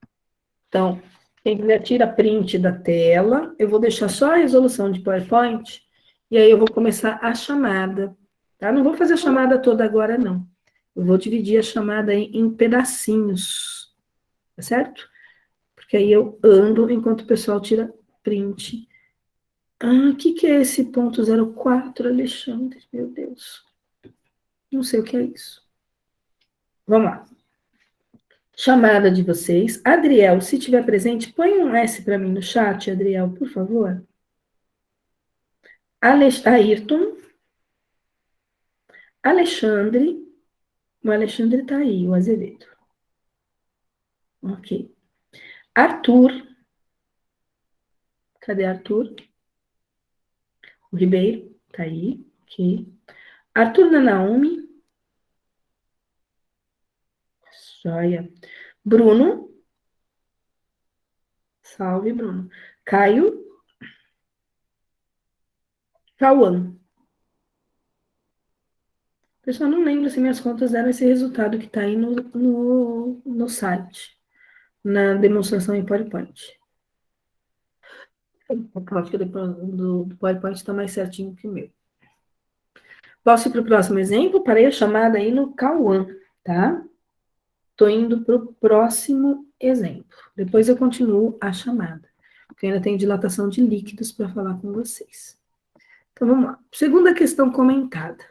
[SPEAKER 1] Então, quem quiser, tira print da tela. Eu vou deixar só a resolução de PowerPoint. E aí eu vou começar a chamada. Tá? Não vou fazer a chamada toda agora, não. Eu vou dividir a chamada em pedacinhos. Tá certo? Porque aí eu ando enquanto o pessoal tira print. Ah, o que é esse ponto 04, Alexandre? Meu Deus. Não sei o que é isso. Vamos lá. Chamada de vocês. Adriel, se tiver presente, põe um S para mim no chat, Adriel, por favor. Ayrton. Alexandre. O Alexandre está aí, o Azevedo. Ok. Arthur. Cadê Arthur? O Ribeiro. Está aí. Ok. Arthur da Naomi. Joia. Bruno. Salve, Bruno. Caio. Cauã. Pessoal, não lembro se minhas contas deram esse resultado que está aí no site, na demonstração em PowerPoint. Eu acho que do PowerPoint está mais certinho que o meu. Posso ir para o próximo exemplo? Parei a chamada aí no Cauã, tá? Estou indo para o próximo exemplo. Depois eu continuo a chamada, porque eu ainda tenho dilatação de líquidos para falar com vocês. Então, vamos lá. Segunda questão comentada.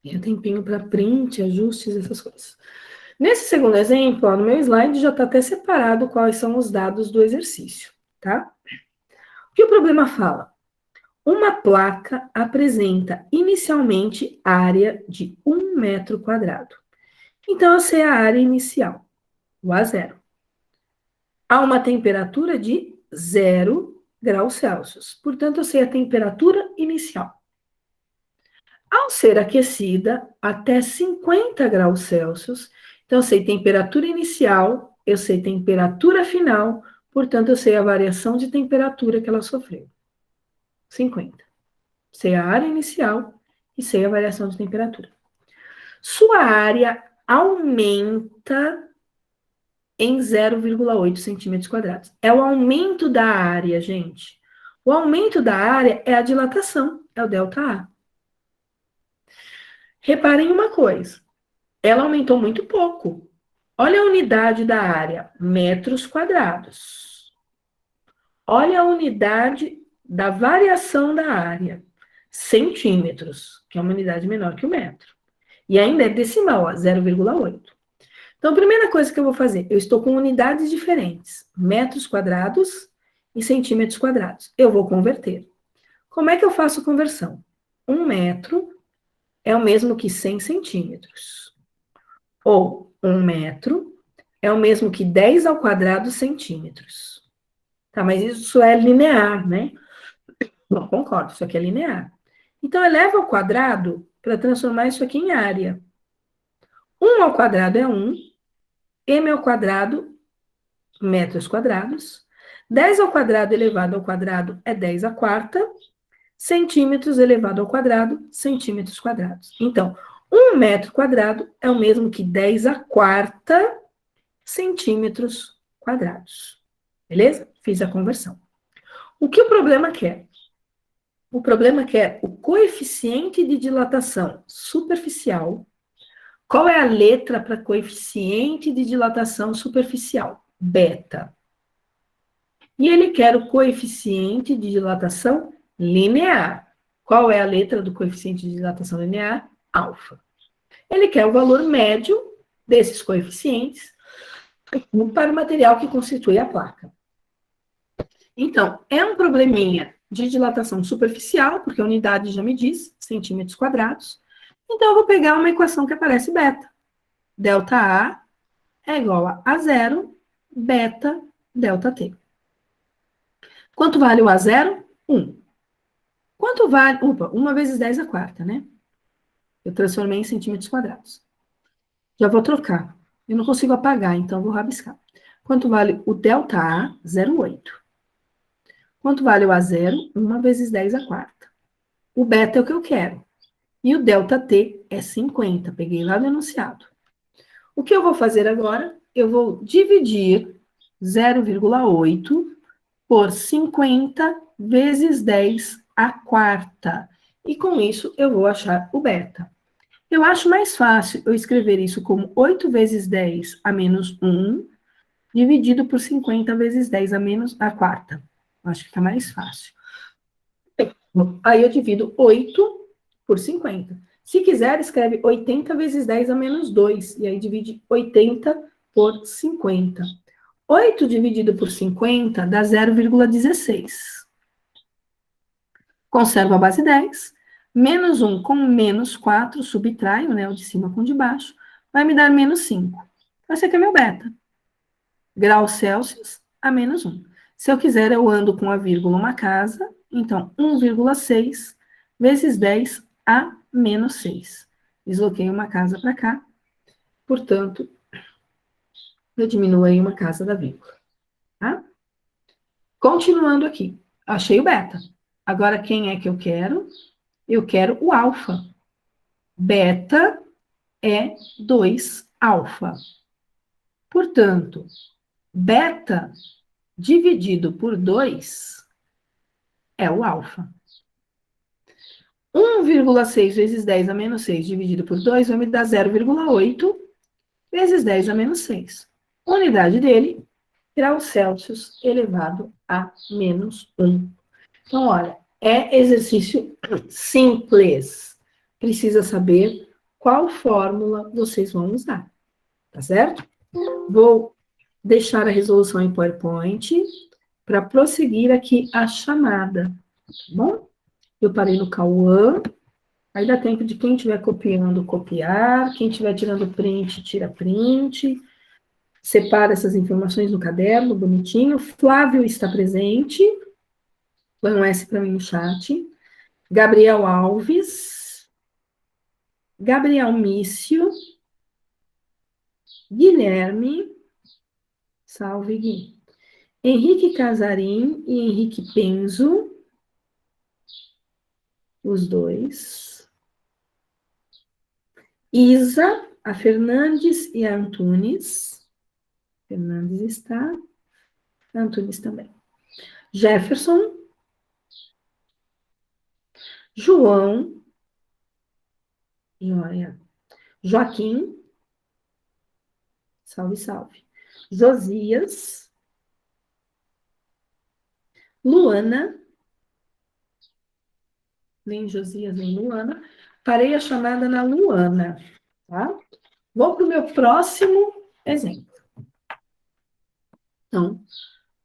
[SPEAKER 1] Tem um tempinho para print, ajustes, essas coisas. Nesse segundo exemplo, ó, no meu slide já está até separado quais são os dados do exercício, tá? O que o problema fala? Uma placa apresenta inicialmente área de 1 metro quadrado. Então, essa é a área inicial, o A0. Há uma temperatura de 0 graus Celsius. Portanto, eu sei a temperatura inicial. Ao ser aquecida até 50 graus Celsius, então eu sei temperatura inicial, eu sei temperatura final, portanto, eu sei a variação de temperatura que ela sofreu. 50. Sei a área inicial e sei a variação de temperatura. Sua área aumenta em 0,8 centímetros quadrados. É o aumento da área, gente. O aumento da área é a dilatação, é o ΔA. Reparem uma coisa, ela aumentou muito pouco. Olha a unidade da área, metros quadrados. Olha a unidade da variação da área, centímetros, que é uma unidade menor que o metro. E ainda é decimal, 0,8. Então, a primeira coisa que eu vou fazer, eu estou com unidades diferentes, metros quadrados e centímetros quadrados. Eu vou converter. Como é que eu faço a conversão? 1 metro é o mesmo que 100 centímetros. Ou 1 metro é o mesmo que 10 ao quadrado centímetros. Tá, mas isso é linear, né? Não concordo, isso aqui é linear. Então, eleva ao quadrado para transformar isso aqui em área. 1 ao quadrado é 1, m ao quadrado, metros quadrados. 10 ao quadrado elevado ao quadrado é 10 à quarta. Centímetros elevado ao quadrado, centímetros quadrados. Então, 1 metro quadrado é o mesmo que 10 à quarta centímetros quadrados. Beleza? Fiz a conversão. O que o problema quer? O problema quer o coeficiente de dilatação superficial. Qual é a letra para coeficiente de dilatação superficial? Beta. E ele quer o coeficiente de dilatação linear. Qual é a letra do coeficiente de dilatação linear? Alfa. Ele quer o valor médio desses coeficientes para o material que constitui a placa. Então, é um probleminha de dilatação superficial, porque a unidade já me diz, centímetros quadrados. Então, eu vou pegar uma equação que aparece beta. Delta A é igual a zero, beta, delta T. Quanto vale o A0? 1. Quanto vale... Opa, 1 vezes 10 a quarta, né? Eu transformei em centímetros quadrados. Já vou trocar. Eu não consigo apagar, então vou rabiscar. Quanto vale o delta A? 0,8. Quanto vale o A0? 1 vezes 10 a quarta. O beta é o que eu quero. E o delta T é 50. Peguei lá no enunciado. O que eu vou fazer agora? Eu vou dividir 0,8 por 50 vezes 10 a quarta. E com isso eu vou achar o beta. Eu acho mais fácil eu escrever isso como 8 vezes 10 a menos 1, dividido por 50 vezes 10 a menos a quarta. Acho que fica mais fácil. Aí eu divido 8 por 50. Se quiser, escreve 80 vezes 10 a menos 2. E aí divide 80 por 50. 8 dividido por 50 dá 0,16. Conservo a base 10. Menos 1 com menos 4, subtraio, né? O de cima com o de baixo. Vai me dar menos 5. Esse aqui é meu beta. Graus Celsius a menos 1. Se eu quiser, eu ando com a vírgula uma casa. Então, 1,6 vezes 10 a menos 6. Desloquei uma casa para cá. Portanto, eu diminuo aí uma casa da vírgula. Tá? Continuando aqui. Achei o beta. Agora, quem é que eu quero? Eu quero o alfa. Beta é 2 alfa. Portanto, beta dividido por 2 é o alfa. 1,6 vezes 10 a menos 6 dividido por 2 vai me dar 0,8 vezes 10 a menos 6. Unidade dele, graus Celsius elevado a menos 1. Então, olha, é exercício simples. Precisa saber qual fórmula vocês vão usar, tá certo? Vou deixar a resolução em PowerPoint para prosseguir aqui a chamada, tá bom? Eu parei no Cauã. Aí dá tempo de quem estiver copiando, copiar. Quem estiver tirando print, tira print. Separa essas informações no caderno, bonitinho. Flávio está presente. Põe um S para mim no chat. Gabriel Alves. Gabriel Mício. Guilherme. Salve, Gui. Henrique Casarim e Henrique Penzo. Os dois. Isa, a Fernandes e a Antunes. Fernandes está. Antunes também. Jefferson. João. Joaquim. Salve, salve. Josias. Luana. Nem Josias, nem Luana. Parei a chamada na Luana, tá? Vou para o meu próximo exemplo. Então,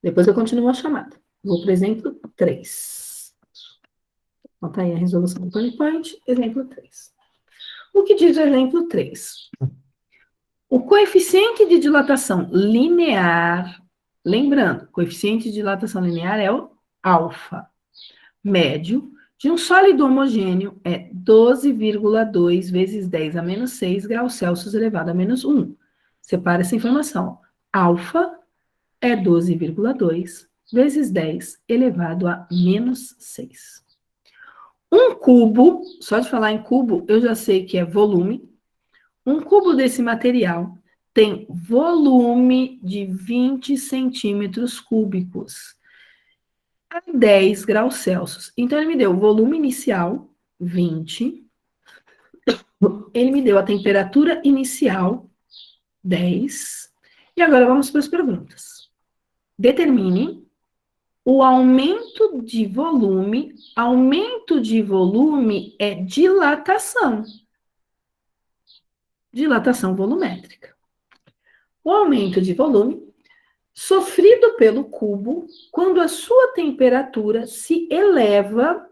[SPEAKER 1] depois eu continuo a chamada. Vou para o exemplo 3. Bota aí a resolução do PowerPoint, exemplo 3. O que diz o exemplo 3? O coeficiente de dilatação linear, lembrando, coeficiente de dilatação linear é o alfa, médio, de um sólido homogêneo é 12,2 vezes 10 a menos 6 graus Celsius elevado a menos 1. Separa essa informação. Alfa é 12,2 vezes 10 elevado a menos 6. Um cubo, só de falar em cubo, eu já sei que é volume. Um cubo desse material tem volume de 20 centímetros cúbicos a 10 graus Celsius. Então, ele me deu o volume inicial, 20. Ele me deu a temperatura inicial, 10. E agora vamos para as perguntas. Determine O aumento de volume é dilatação. Dilatação volumétrica. O aumento de volume sofrido pelo cubo quando a sua temperatura se eleva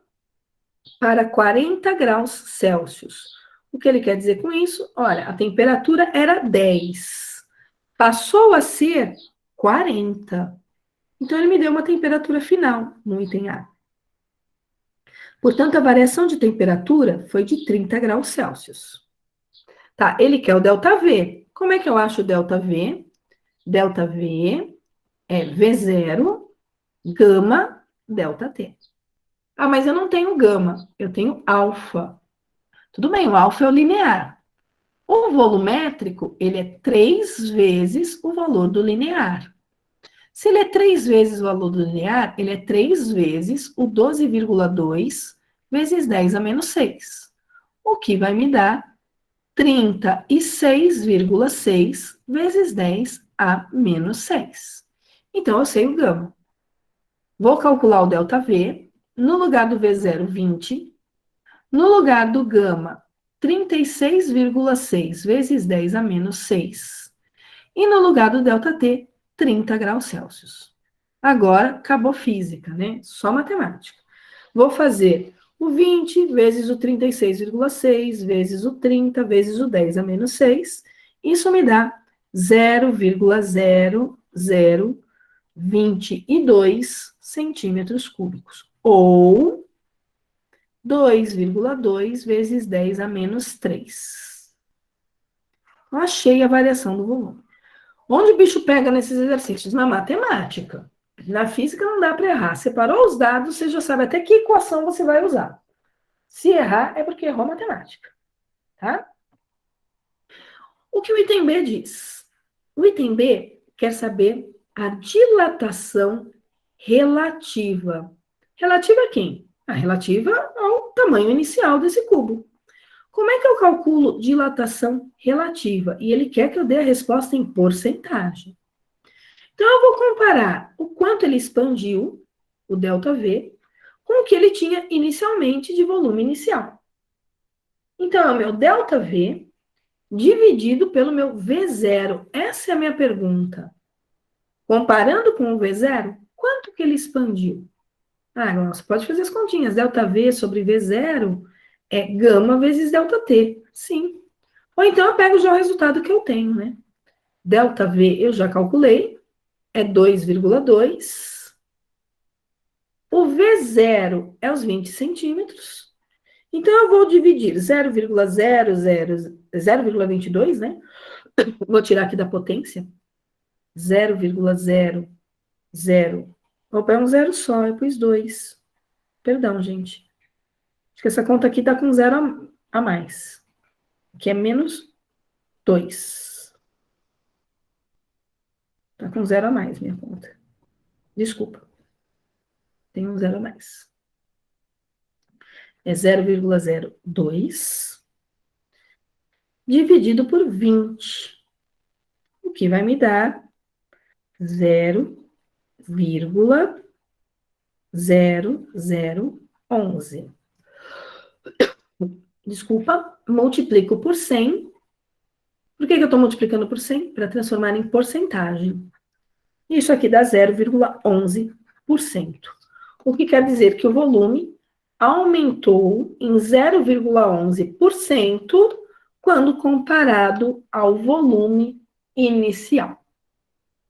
[SPEAKER 1] para 40 graus Celsius. O que ele quer dizer com isso? Olha, a temperatura era 10, passou a ser 40. Então, ele me deu uma temperatura final no item A. Portanto, a variação de temperatura foi de 30 graus Celsius. Tá, ele quer o ΔV. Como é que eu acho o ΔV? ΔV é V0 gama ΔT. Ah, mas eu não tenho gama, eu tenho alfa. Tudo bem, o alfa é o linear. O volumétrico, ele é 3 vezes o valor do linear. Se ele é 3 vezes o valor do linear, ele é 3 vezes o 12,2 vezes 10 a menos 6. O que vai me dar 36,6 vezes 10 a menos 6. Então, eu sei o gama. Vou calcular o ΔV. No lugar do V0, 20. No lugar do gama, 36,6 vezes 10 a menos 6. E no lugar do ΔT, 30 graus Celsius. Agora, acabou física, né? Só matemática. Vou fazer o 20 vezes o 36,6 vezes o 30 vezes o 10 a menos 6. Isso me dá 0,0022 centímetros cúbicos. Ou 2,2 vezes 10 a menos 3. Eu achei a variação do volume. Onde o bicho pega nesses exercícios? Na matemática. Na física não dá para errar. Separou os dados, você já sabe até que equação você vai usar. Se errar, é porque errou a matemática. Tá? O que o item B diz? O item B quer saber a dilatação relativa. Relativa a quem? A relativa ao tamanho inicial desse cubo. Como é que eu calculo dilatação relativa? E ele quer que eu dê a resposta em porcentagem. Então, eu vou comparar o quanto ele expandiu, o ΔV, com o que ele tinha inicialmente de volume inicial. Então, é o meu ΔV dividido pelo meu V0. Essa é a minha pergunta. Comparando com o V0, quanto que ele expandiu? Ah, você pode fazer as continhas. ΔV sobre V0 é gama vezes ΔT. Sim. Ou então eu pego já o resultado que eu tenho, né? ΔV eu já calculei, é 2,2. O V0 é os 20 centímetros. Então eu vou dividir 0,22, né? Vou tirar aqui da potência. 0,00. Vou pegar um zero só, eu pus 2. Perdão, gente. Acho que essa conta aqui tá com zero a mais. Que é menos 2. Tá com zero a mais, minha conta. Desculpa. Tem um zero a mais. É 0,02 dividido por 20. O que vai me dar 0,0011. Desculpa, multiplico por 100. Por que eu estou multiplicando por 100? Para transformar em porcentagem. Isso aqui dá 0,11%. O que quer dizer que o volume aumentou em 0,11% quando comparado ao volume inicial.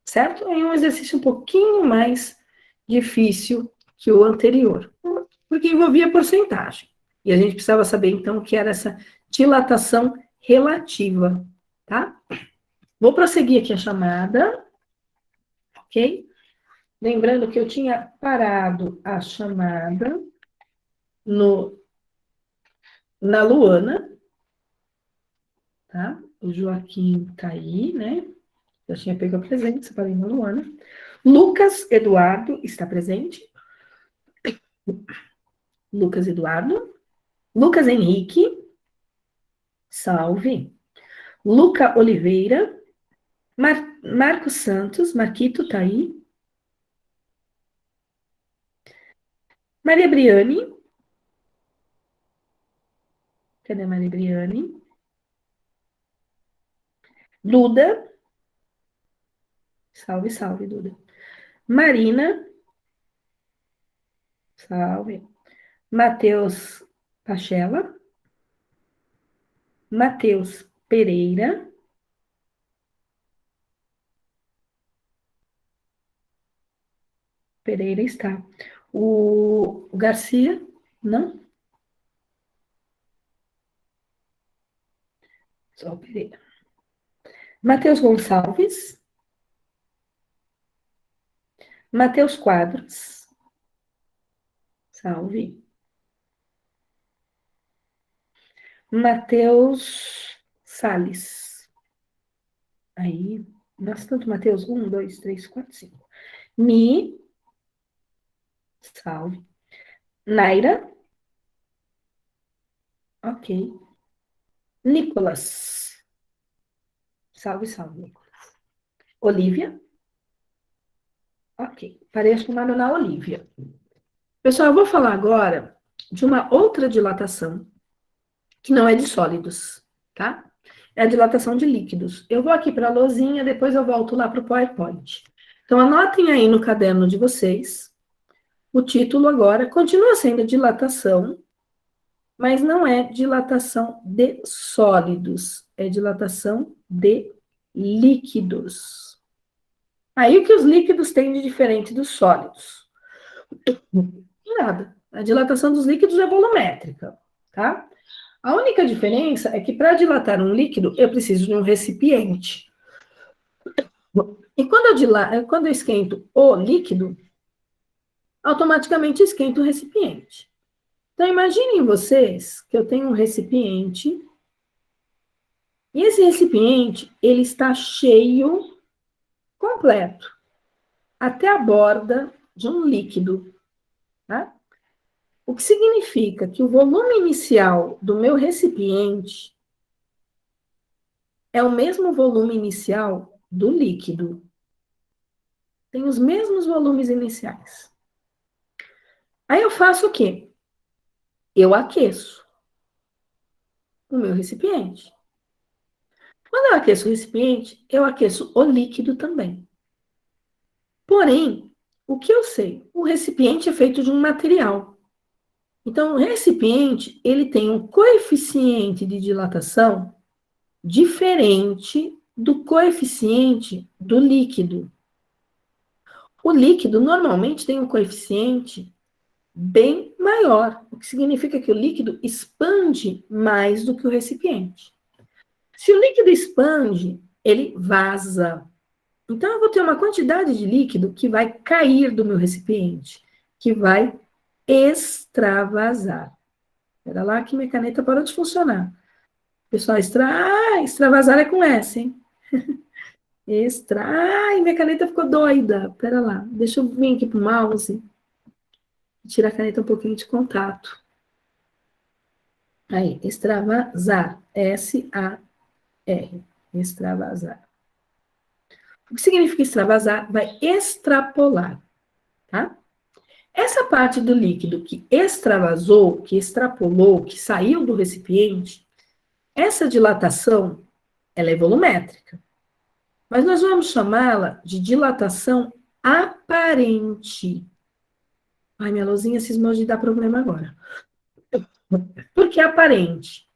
[SPEAKER 1] Certo? É um exercício um pouquinho mais difícil que o anterior, porque envolvia porcentagem. E a gente precisava saber, então, o que era essa dilatação relativa, tá? Vou prosseguir aqui a chamada, ok? Lembrando que eu tinha parado a chamada na Luana, tá? O Joaquim tá aí, né? Já tinha pego a presente, separei na Luana. Lucas Eduardo está presente. Lucas Eduardo. Lucas Henrique. Salve. Luca Oliveira. Marcos Santos. Marquito tá aí. Maria Briane. Cadê Maria Briane? Duda. Salve, salve, Duda. Marina. Salve. Matheus Pachela. Matheus Pereira. Pereira está. O Garcia, não? Só o Pereira. Matheus Gonçalves. Matheus Quadros. Salve. Matheus Salles. Aí, nossa, tanto Matheus. 1, 2, 3, 4, 5. Mi. Salve. Naira. Ok. Nicolas. Salve, salve, Nicolas. Olivia. Ok. Parei chamando na Olivia. Pessoal, eu vou falar agora de uma outra dilatação que não é de sólidos, tá? É a dilatação de líquidos. Eu vou aqui para a lousinha, depois eu volto lá para o PowerPoint. Então, anotem aí no caderno de vocês. O título agora continua sendo dilatação, mas não é dilatação de sólidos, é dilatação de líquidos. Aí o que os líquidos têm de diferente dos sólidos? Nada. A dilatação dos líquidos é volumétrica, tá? A única diferença é que para dilatar um líquido, eu preciso de um recipiente. E quando eu esquento o líquido, automaticamente esquento o recipiente. Então, imaginem vocês que eu tenho um recipiente, e esse recipiente, ele está cheio, completo, até a borda de um líquido, tá? O que significa que o volume inicial do meu recipiente é o mesmo volume inicial do líquido. Tem os mesmos volumes iniciais. Aí eu faço o quê? Eu aqueço o meu recipiente. Quando eu aqueço o recipiente, eu aqueço o líquido também. Porém, o que eu sei? O recipiente é feito de um material. Então, o recipiente, ele tem um coeficiente de dilatação diferente do coeficiente do líquido. O líquido normalmente tem um coeficiente bem maior, o que significa que o líquido expande mais do que o recipiente. Se o líquido expande, ele vaza. Então, eu vou ter uma quantidade de líquido que vai cair do meu recipiente, que vai extravasar. Espera lá que minha caneta parou de funcionar. Pessoal, extravasar é com S, hein? Ai, minha caneta ficou doida. Espera lá, deixa eu vir aqui pro mouse e tirar a caneta um pouquinho de contato. Aí, extravasar. S-A-R. Extravasar. O que significa extravasar? Vai extrapolar, tá? Essa parte do líquido que extravasou, que extrapolou, que saiu do recipiente, essa dilatação, ela é volumétrica. Mas nós vamos chamá-la de dilatação aparente. Ai, minha luzinha cismou de dar problema agora. Por que aparente?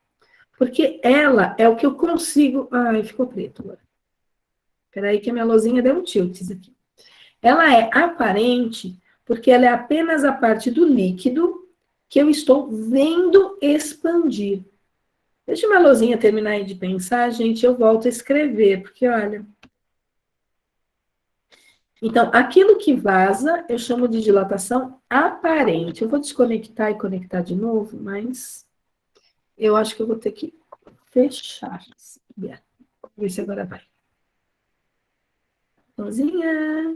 [SPEAKER 1] Porque ela é o que eu consigo... Ai, ficou preto agora. Espera aí que a minha luzinha deu um tilt aqui. Ela é aparente porque ela é apenas a parte do líquido que eu estou vendo expandir. Deixa a luzinha terminar aí de pensar, gente, eu volto a escrever, porque olha... Então, aquilo que vaza, eu chamo de dilatação aparente. Eu vou desconectar e conectar de novo, mas eu acho que eu vou ter que fechar. Vamos ver se agora vai. Luzinha.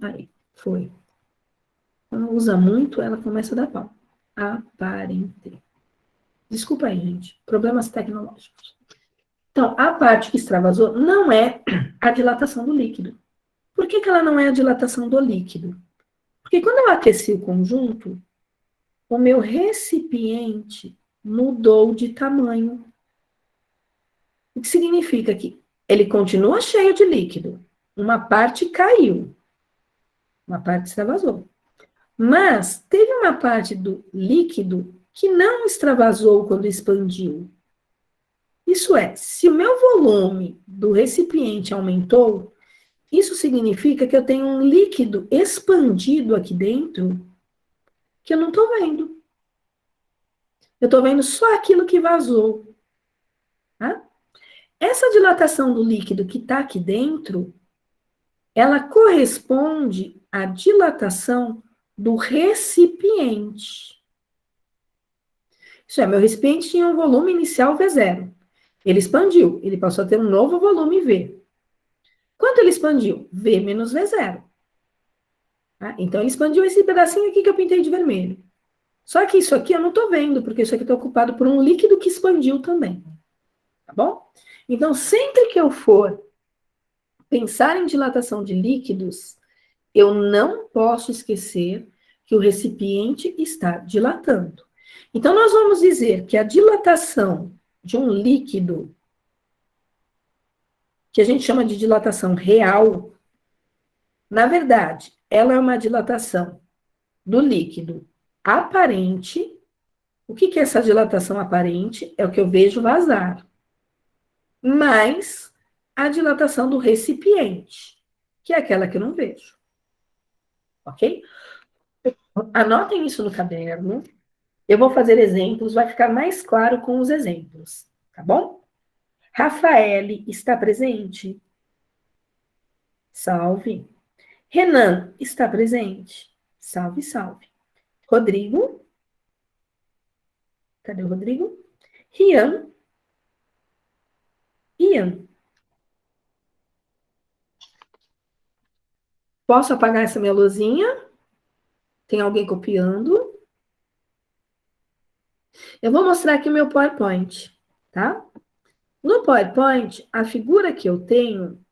[SPEAKER 1] Aí, foi. Quando usa muito, ela começa a dar pau. Aparente. Desculpa aí, gente. Problemas tecnológicos. Então, a parte que extravasou não é a dilatação do líquido. Por que ela não é a dilatação do líquido? Porque quando eu aqueci o conjunto, o meu recipiente mudou de tamanho. O que significa que ele continua cheio de líquido. Uma parte caiu, uma parte extravasou. Mas teve uma parte do líquido que não extravasou quando expandiu. Isso é, se o meu volume do recipiente aumentou, isso significa que eu tenho um líquido expandido aqui dentro que eu não estou vendo. Eu estou vendo só aquilo que vazou. Tá? Essa dilatação do líquido que está aqui dentro, ela corresponde à dilatação do recipiente. Isso é, meu recipiente tinha um volume inicial V0. Ele expandiu, ele passou a ter um novo volume V. Quanto ele expandiu? V menos V0. Tá? Então, ele expandiu esse pedacinho aqui que eu pintei de vermelho. Só que isso aqui eu não estou vendo, porque isso aqui está ocupado por um líquido que expandiu também. Tá bom? Então, sempre que eu for pensar em dilatação de líquidos, eu não posso esquecer que o recipiente está dilatando. Então, nós vamos dizer que a dilatação de um líquido, que a gente chama de dilatação real, na verdade, ela é uma dilatação do líquido aparente. O que é essa dilatação aparente? É o que eu vejo vazar. Mais a dilatação do recipiente, que é aquela que eu não vejo. Ok? Anotem isso no caderno. Eu vou fazer exemplos, vai ficar mais claro com os exemplos, tá bom? Rafael está presente? Salve. Renan está presente? Salve, salve. Rodrigo? Cadê o Rodrigo? Rian? Ian? Posso apagar essa minha luzinha? Tem alguém copiando? Eu vou mostrar aqui o meu PowerPoint, tá? No PowerPoint, a figura que eu tenho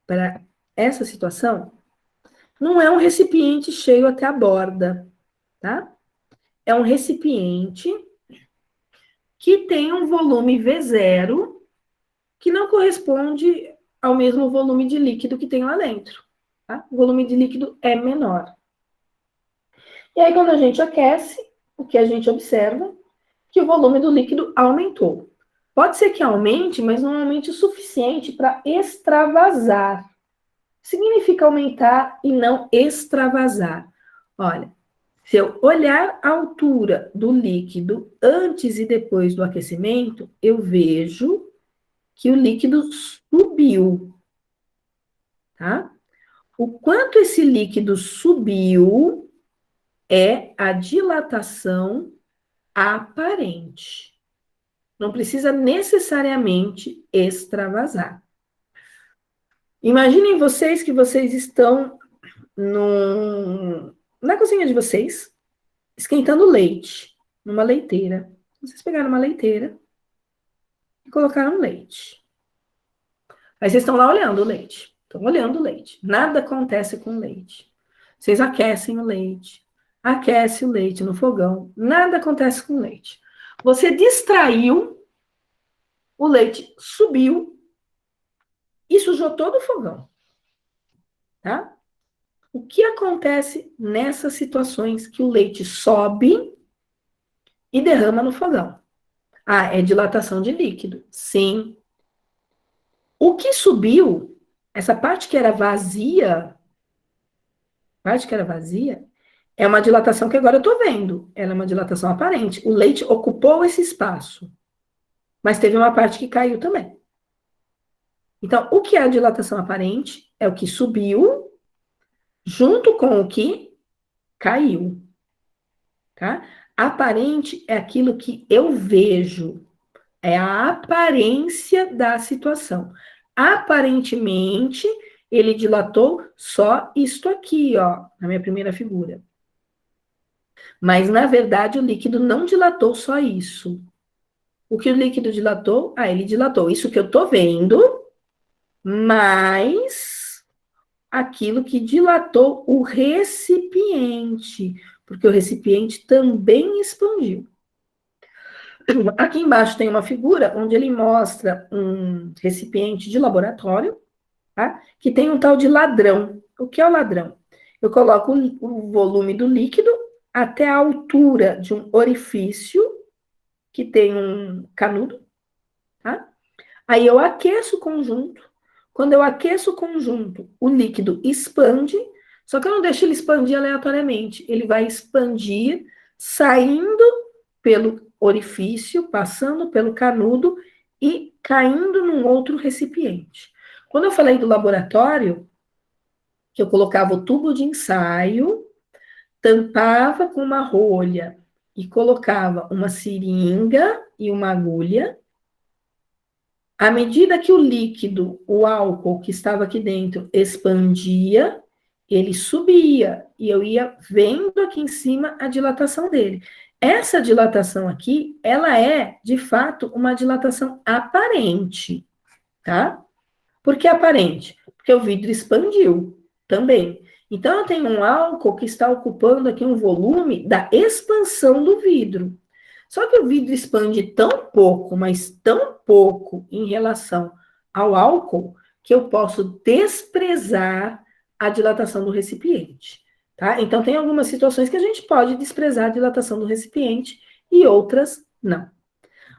[SPEAKER 1] para essa situação não é um recipiente cheio até a borda, tá? É um recipiente que tem um volume V0 que não corresponde ao mesmo volume de líquido que tem lá dentro, tá? O volume de líquido é menor. E aí, quando a gente aquece, o que a gente observa? Que o volume do líquido aumentou. Pode ser que aumente, mas não aumente o suficiente para extravasar. Significa aumentar e não extravasar. Olha, se eu olhar a altura do líquido antes e depois do aquecimento, eu vejo que o líquido subiu, tá? O quanto esse líquido subiu é a dilatação aparente. Não precisa necessariamente extravasar. Imaginem vocês que vocês estão na cozinha de vocês, esquentando leite, numa leiteira. Vocês pegaram uma leiteira e colocaram leite. Aí vocês estão lá olhando o leite. Estão olhando o leite. Nada acontece com o leite. Vocês aquecem o leite. Aquece o leite no fogão. Nada acontece com o leite. Você distraiu, o leite subiu e sujou todo o fogão. Tá? O que acontece nessas situações que o leite sobe e derrama no fogão? Ah, é dilatação de líquido. Sim. O que subiu, essa parte que era vazia, é uma dilatação que agora eu estou vendo. Ela é uma dilatação aparente. O leite ocupou esse espaço. Mas teve uma parte que caiu também. Então, o que é a dilatação aparente? É o que subiu junto com o que caiu. Tá? Aparente é aquilo que eu vejo. É a aparência da situação. Aparentemente, ele dilatou só isto aqui, ó, na minha primeira figura. Mas, na verdade, o líquido não dilatou só isso. O que o líquido dilatou? Ah, ele dilatou isso que eu tô vendo, mais aquilo que dilatou o recipiente, porque o recipiente também expandiu. Aqui embaixo tem uma figura onde ele mostra um recipiente de laboratório, tá? Que tem um tal de ladrão. O que é o ladrão? Eu coloco o volume do líquido até a altura de um orifício que tem um canudo, tá? Aí eu aqueço o conjunto. Quando eu aqueço o conjunto, o líquido expande, só que eu não deixo ele expandir aleatoriamente. Ele vai expandir saindo pelo orifício, passando pelo canudo e caindo num outro recipiente. Quando eu falei do laboratório, que eu colocava o tubo de ensaio, tampava com uma rolha e colocava uma seringa e uma agulha. À medida que o líquido, o álcool que estava aqui dentro, expandia, ele subia e eu ia vendo aqui em cima a dilatação dele. Essa dilatação aqui, ela é, de fato, uma dilatação aparente, tá? Por que aparente? Porque o vidro expandiu também. Então, eu tenho um álcool que está ocupando aqui um volume da expansão do vidro. Só que o vidro expande tão pouco, mas tão pouco em relação ao álcool, que eu posso desprezar a dilatação do recipiente. Tá? Então, tem algumas situações que a gente pode desprezar a dilatação do recipiente e outras não.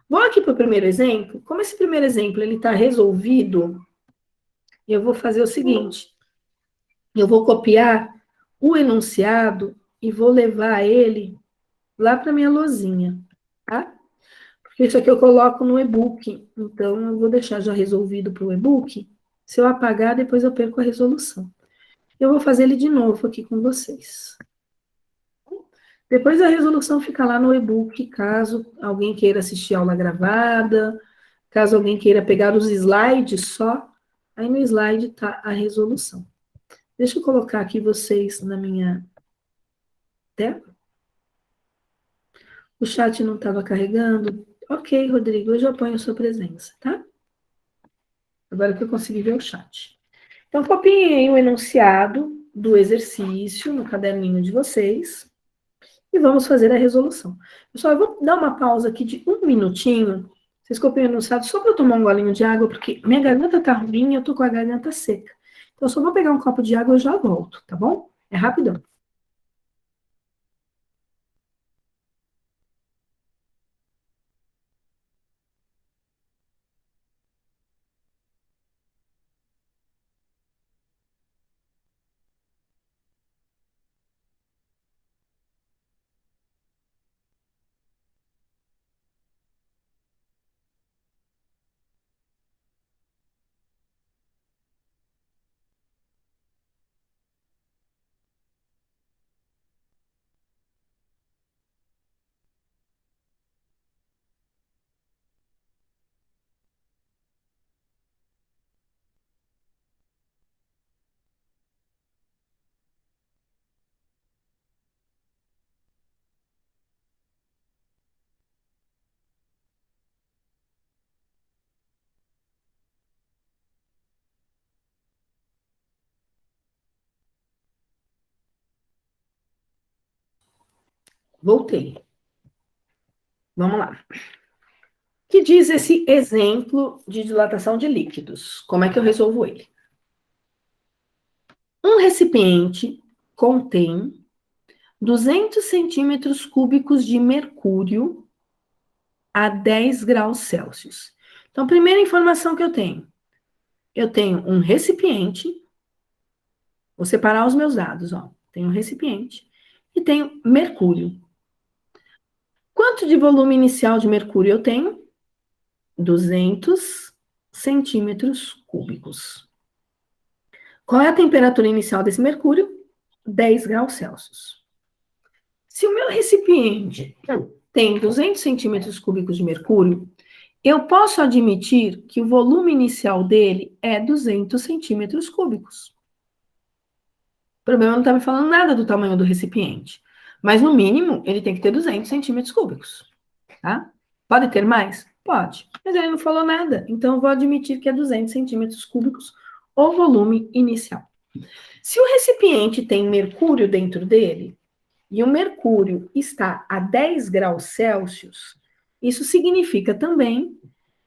[SPEAKER 1] Vou aqui para o primeiro exemplo. Como esse primeiro exemplo está resolvido, eu vou fazer o seguinte: eu vou copiar o enunciado e vou levar ele lá para minha lousinha, tá? Porque isso aqui eu coloco no e-book, então eu vou deixar já resolvido para o e-book. Se eu apagar, depois eu perco a resolução. Eu vou fazer ele de novo aqui com vocês. Depois a resolução fica lá no e-book, caso alguém queira assistir a aula gravada, caso alguém queira pegar os slides só, aí no slide está a resolução. Deixa eu colocar aqui vocês na minha tela. O chat não estava carregando. Ok, Rodrigo, hoje eu ponho a sua presença, tá? Agora que eu consegui ver o chat. Então, copiei o enunciado do exercício no caderninho de vocês e vamos fazer a resolução. Pessoal, eu vou dar uma pausa aqui de um minutinho. Vocês copiem o enunciado só para eu tomar um golinho de água, porque minha garganta tá ruim e eu tô com a garganta seca. Então, eu só vou pegar um copo de água e eu já volto, tá bom? É rapidão. Voltei. Vamos lá. O que diz esse exemplo de dilatação de líquidos? Como é que eu resolvo ele? Um recipiente contém 200 centímetros cúbicos de mercúrio a 10 graus Celsius. Então, primeira informação que eu tenho um recipiente, vou separar os meus dados, ó. Tenho um recipiente e tenho mercúrio. Quanto de volume inicial de mercúrio eu tenho? 200 centímetros cúbicos. Qual é a temperatura inicial desse mercúrio? 10 graus Celsius. Se o meu recipiente tem 200 centímetros cúbicos de mercúrio, eu posso admitir que o volume inicial dele é 200 centímetros cúbicos. O problema não está me falando nada do tamanho do recipiente. Mas, no mínimo, ele tem que ter 200 centímetros cúbicos. Tá? Pode ter mais? Pode. Mas ele não falou nada. Então, eu vou admitir que é 200 centímetros cúbicos o volume inicial. Se o recipiente tem mercúrio dentro dele, e o mercúrio está a 10 graus Celsius, isso significa também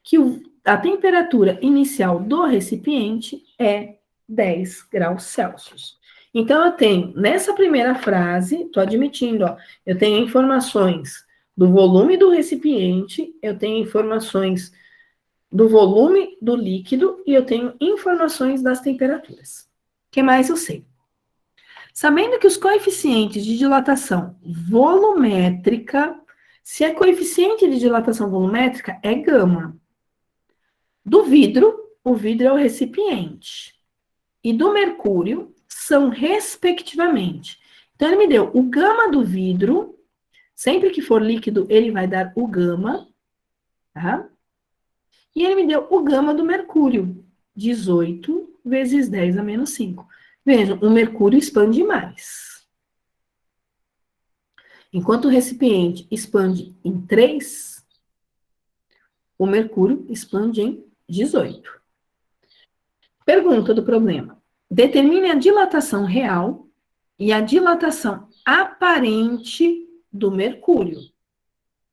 [SPEAKER 1] que a temperatura inicial do recipiente é 10 graus Celsius. Então, eu tenho, nessa primeira frase, estou admitindo, ó, eu tenho informações do volume do recipiente, eu tenho informações do volume do líquido e eu tenho informações das temperaturas. O que mais eu sei? Sabendo que os coeficientes de dilatação volumétrica, se é coeficiente de dilatação volumétrica, é gama. Do vidro, o vidro é o recipiente. E do mercúrio, são respectivamente. Então, ele me deu o gama do vidro, sempre que for líquido, ele vai dar o gama, tá? E ele me deu o gama do mercúrio, 18 vezes 10 a menos 5. Vejam, o mercúrio expande mais. Enquanto o recipiente expande em 3, o mercúrio expande em 18. Pergunta do problema. Determine a dilatação real e a dilatação aparente do mercúrio.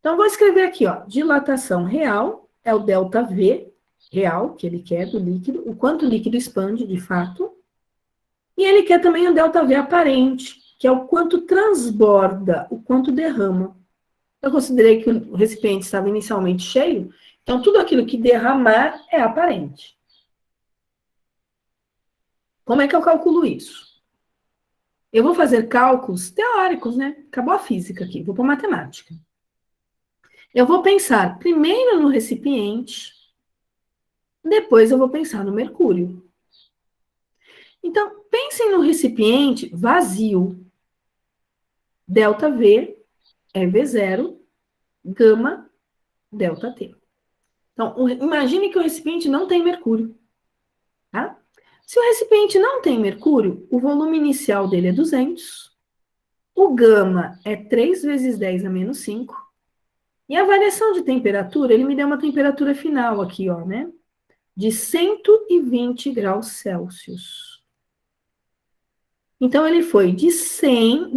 [SPEAKER 1] Então, vou escrever aqui, ó, dilatação real é o ΔV real, que ele quer do líquido, o quanto o líquido expande de fato, e ele quer também o ΔV aparente, que é o quanto transborda, o quanto derrama. Eu considerei que o recipiente estava inicialmente cheio, então tudo aquilo que derramar é aparente. Como é que eu calculo isso? Eu vou fazer cálculos teóricos, né? Acabou a física aqui, vou para matemática. Eu vou pensar primeiro no recipiente, depois eu vou pensar no mercúrio. Então, pensem no recipiente vazio. ΔV é V0, gama, ΔT. Então, imagine que o recipiente não tem mercúrio, tá? Se o recipiente não tem mercúrio, o volume inicial dele é 200, o gama é 3 vezes 10 a menos 5, e a variação de temperatura, ele me deu uma temperatura final aqui, ó, né? De 120 graus Celsius. Então, ele foi de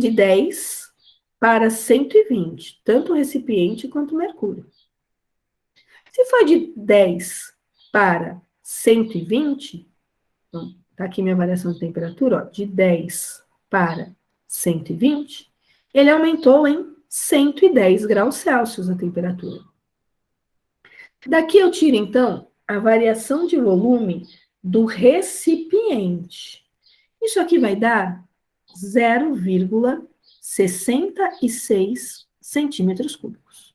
[SPEAKER 1] 10 para 120, tanto o recipiente quanto o mercúrio. Se foi de 10 para 120, então, tá aqui minha variação de temperatura, ó, de 10 para 120, ele aumentou em 110 graus Celsius a temperatura. Daqui eu tiro, então, a variação de volume do recipiente. Isso aqui vai dar 0,66 centímetros cúbicos.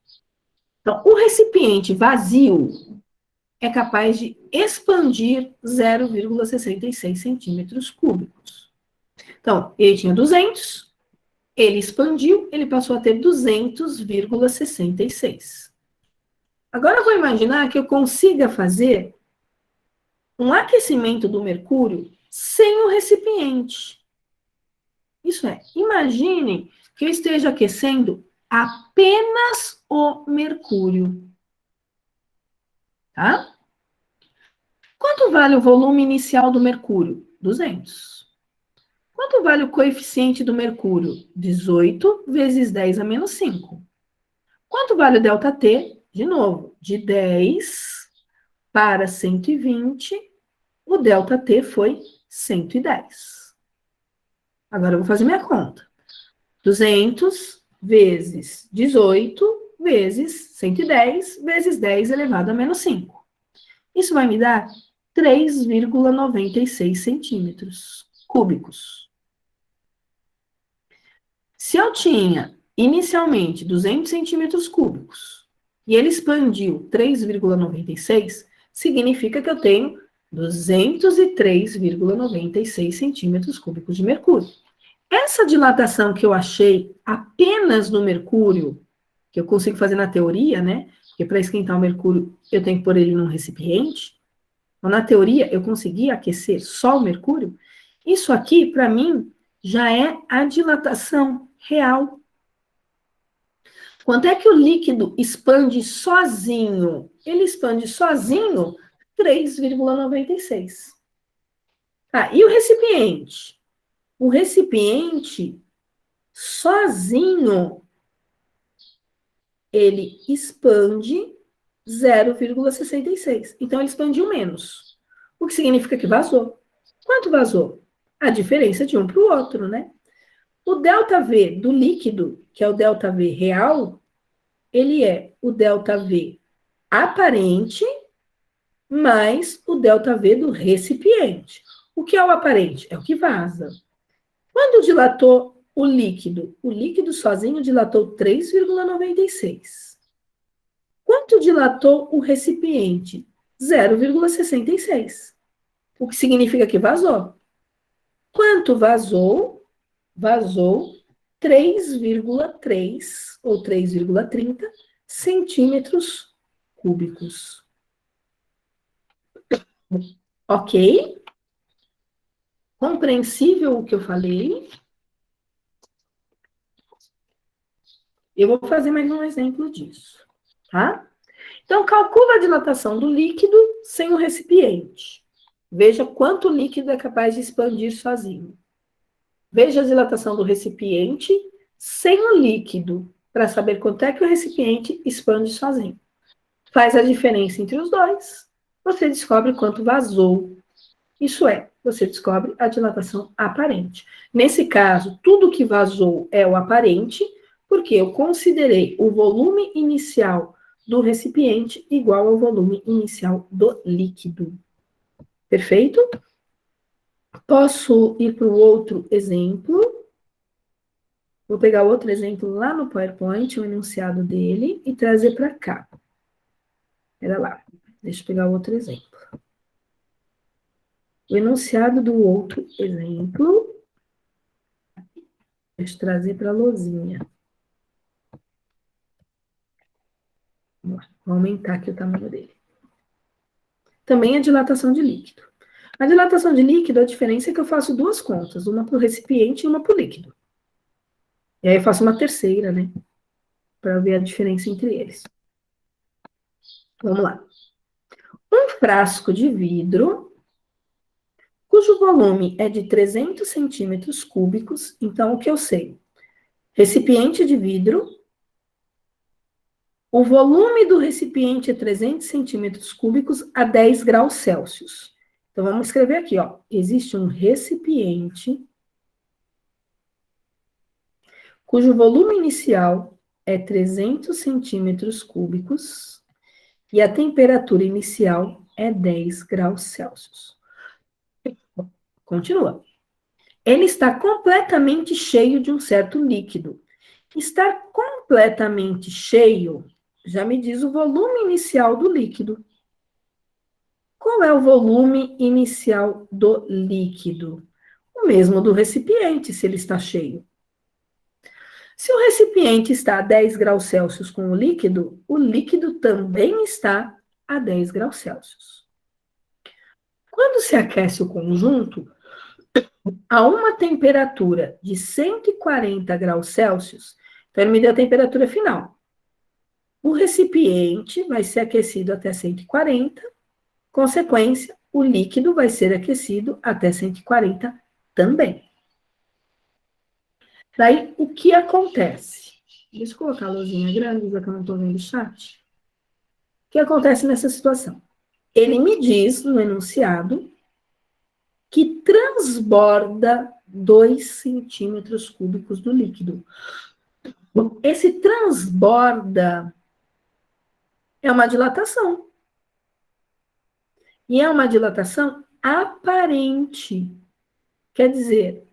[SPEAKER 1] Então, o recipiente vazio é capaz de expandir 0,66 centímetros cúbicos. Então, ele tinha 200, ele expandiu, ele passou a ter 200,66. Agora eu vou imaginar que eu consiga fazer um aquecimento do mercúrio sem o recipiente. Isso é, imaginem que eu esteja aquecendo apenas o mercúrio. Tá? Quanto vale o volume inicial do mercúrio? 200. Quanto vale o coeficiente do mercúrio? 18 vezes 10 a menos 5. Quanto vale o ΔT? De novo, de 10 para 120, o ΔT foi 110. Agora eu vou fazer minha conta. 200 vezes 18 vezes 110 vezes 10 elevado a menos 5. Isso vai me dar 3,96 centímetros cúbicos. Se eu tinha inicialmente 200 centímetros cúbicos e ele expandiu 3,96, significa que eu tenho 203,96 centímetros cúbicos de mercúrio. Essa dilatação que eu achei apenas no mercúrio, que eu consigo fazer na teoria, né? Porque para esquentar o mercúrio eu tenho que pôr ele num recipiente. Então, na teoria, eu consegui aquecer só o mercúrio. Isso aqui, para mim, já é a dilatação real. Quanto é que o líquido expande sozinho? Ele expande sozinho 3,96. Ah, e o recipiente? O recipiente, sozinho, ele expande 0,66. Então, ele expandiu menos. O que significa que vazou. Quanto vazou? A diferença de um para o outro, né? O ΔV do líquido, que é o ΔV real, ele é o ΔV aparente mais o ΔV do recipiente. O que é o aparente? É o que vaza. Quando dilatou o líquido sozinho dilatou 3,96. Quanto dilatou o recipiente? 0,66. O que significa que vazou. Quanto vazou? Vazou 3,3 ou 3,30 centímetros cúbicos. Ok? Compreensível o que eu falei? Eu vou fazer mais um exemplo disso, tá? Então, calcula a dilatação do líquido sem o recipiente. Veja quanto o líquido é capaz de expandir sozinho. Veja a dilatação do recipiente sem o líquido, para saber quanto é que o recipiente expande sozinho. Faz a diferença entre os dois, você descobre quanto vazou. Isso é, você descobre a dilatação aparente. Nesse caso, tudo que vazou é o aparente, porque eu considerei o volume inicial do recipiente igual ao volume inicial do líquido. Perfeito? Posso ir para o outro exemplo. Vou pegar outro exemplo lá no PowerPoint, o enunciado dele, e trazer para cá. Pera lá, deixa eu pegar outro exemplo. O enunciado do outro exemplo, deixa eu trazer para a lousinha. Vamos lá, vou aumentar aqui o tamanho dele. Também a dilatação de líquido. A dilatação de líquido, a diferença é que eu faço duas contas, uma para o recipiente e uma para o líquido. E aí eu faço uma terceira, né? Para ver a diferença entre eles. Vamos lá. Um frasco de vidro, cujo volume é de 300 centímetros cúbicos, então o que eu sei? Recipiente de vidro, o volume do recipiente é 300 centímetros cúbicos a 10 graus Celsius. Então, vamos escrever aqui, ó. Existe um recipiente cujo volume inicial é 300 centímetros cúbicos e a temperatura inicial é 10 graus Celsius. Continua. Ele está completamente cheio de um certo líquido. Estar completamente cheio já me diz o volume inicial do líquido. Qual é o volume inicial do líquido? O mesmo do recipiente, se ele está cheio. Se o recipiente está a 10 graus Celsius com o líquido também está a 10 graus Celsius. Quando se aquece o conjunto, a uma temperatura de 140 graus Celsius, então ele me deu a temperatura final. O recipiente vai ser aquecido até 140, consequência, o líquido vai ser aquecido até 140 também. Daí, o que acontece? Deixa eu colocar a luzinha grande, já que eu não estou vendo o chat. O que acontece nessa situação? Ele me diz, no enunciado, que transborda 2 centímetros cúbicos do líquido. Esse transborda é uma dilatação. E é uma dilatação aparente. Quer dizer,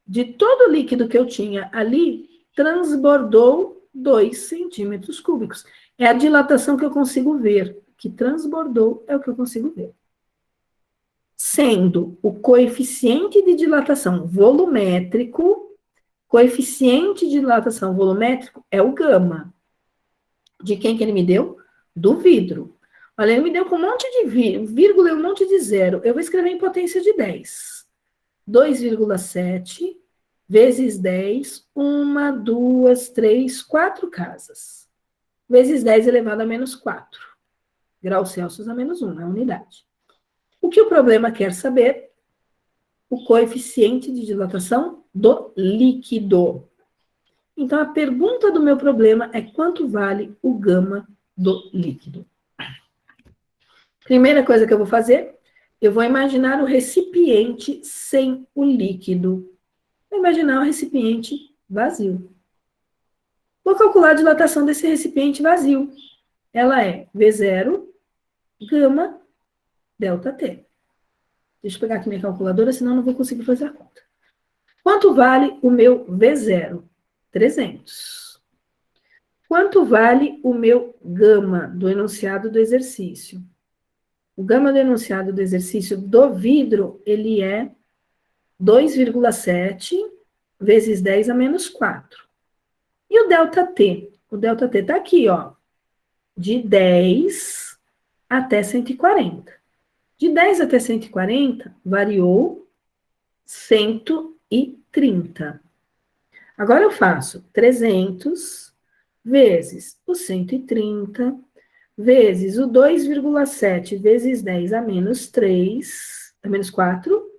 [SPEAKER 1] de todo o líquido que eu tinha ali, transbordou 2 centímetros cúbicos. É a dilatação que eu consigo ver. Que transbordou é o que eu consigo ver. Sendo o coeficiente de dilatação volumétrico, coeficiente de dilatação volumétrico é o gama. De quem que ele me deu? Do vidro. Olha, ele me deu com um monte de vírgula e um monte de zero. Eu vou escrever em potência de 10. 2,7 vezes 10, 1, 2, 3, 4 casas. Vezes 10 elevado a menos 4. Graus Celsius a menos 1, é a unidade. O que o problema quer saber o coeficiente de dilatação do líquido. Então, a pergunta do meu problema é quanto vale o gama do líquido? Primeira coisa que eu vou fazer, eu vou imaginar o recipiente sem o líquido. Vou imaginar o recipiente vazio. Vou calcular a dilatação desse recipiente vazio. Ela é V0 gama delta T. Deixa eu pegar aqui minha calculadora, senão não vou conseguir fazer a conta. Quanto vale o meu V0? 300. Quanto vale o meu gama do enunciado do exercício? O gama do enunciado do exercício do vidro, ele é 2,7 vezes 10 a menos 4. E o delta T? O delta T está aqui, ó, de 10 até 140. De 10 até 140, variou 130. Agora eu faço 300 vezes o 130 vezes o 2,7 vezes 10 a menos 3, a menos 4,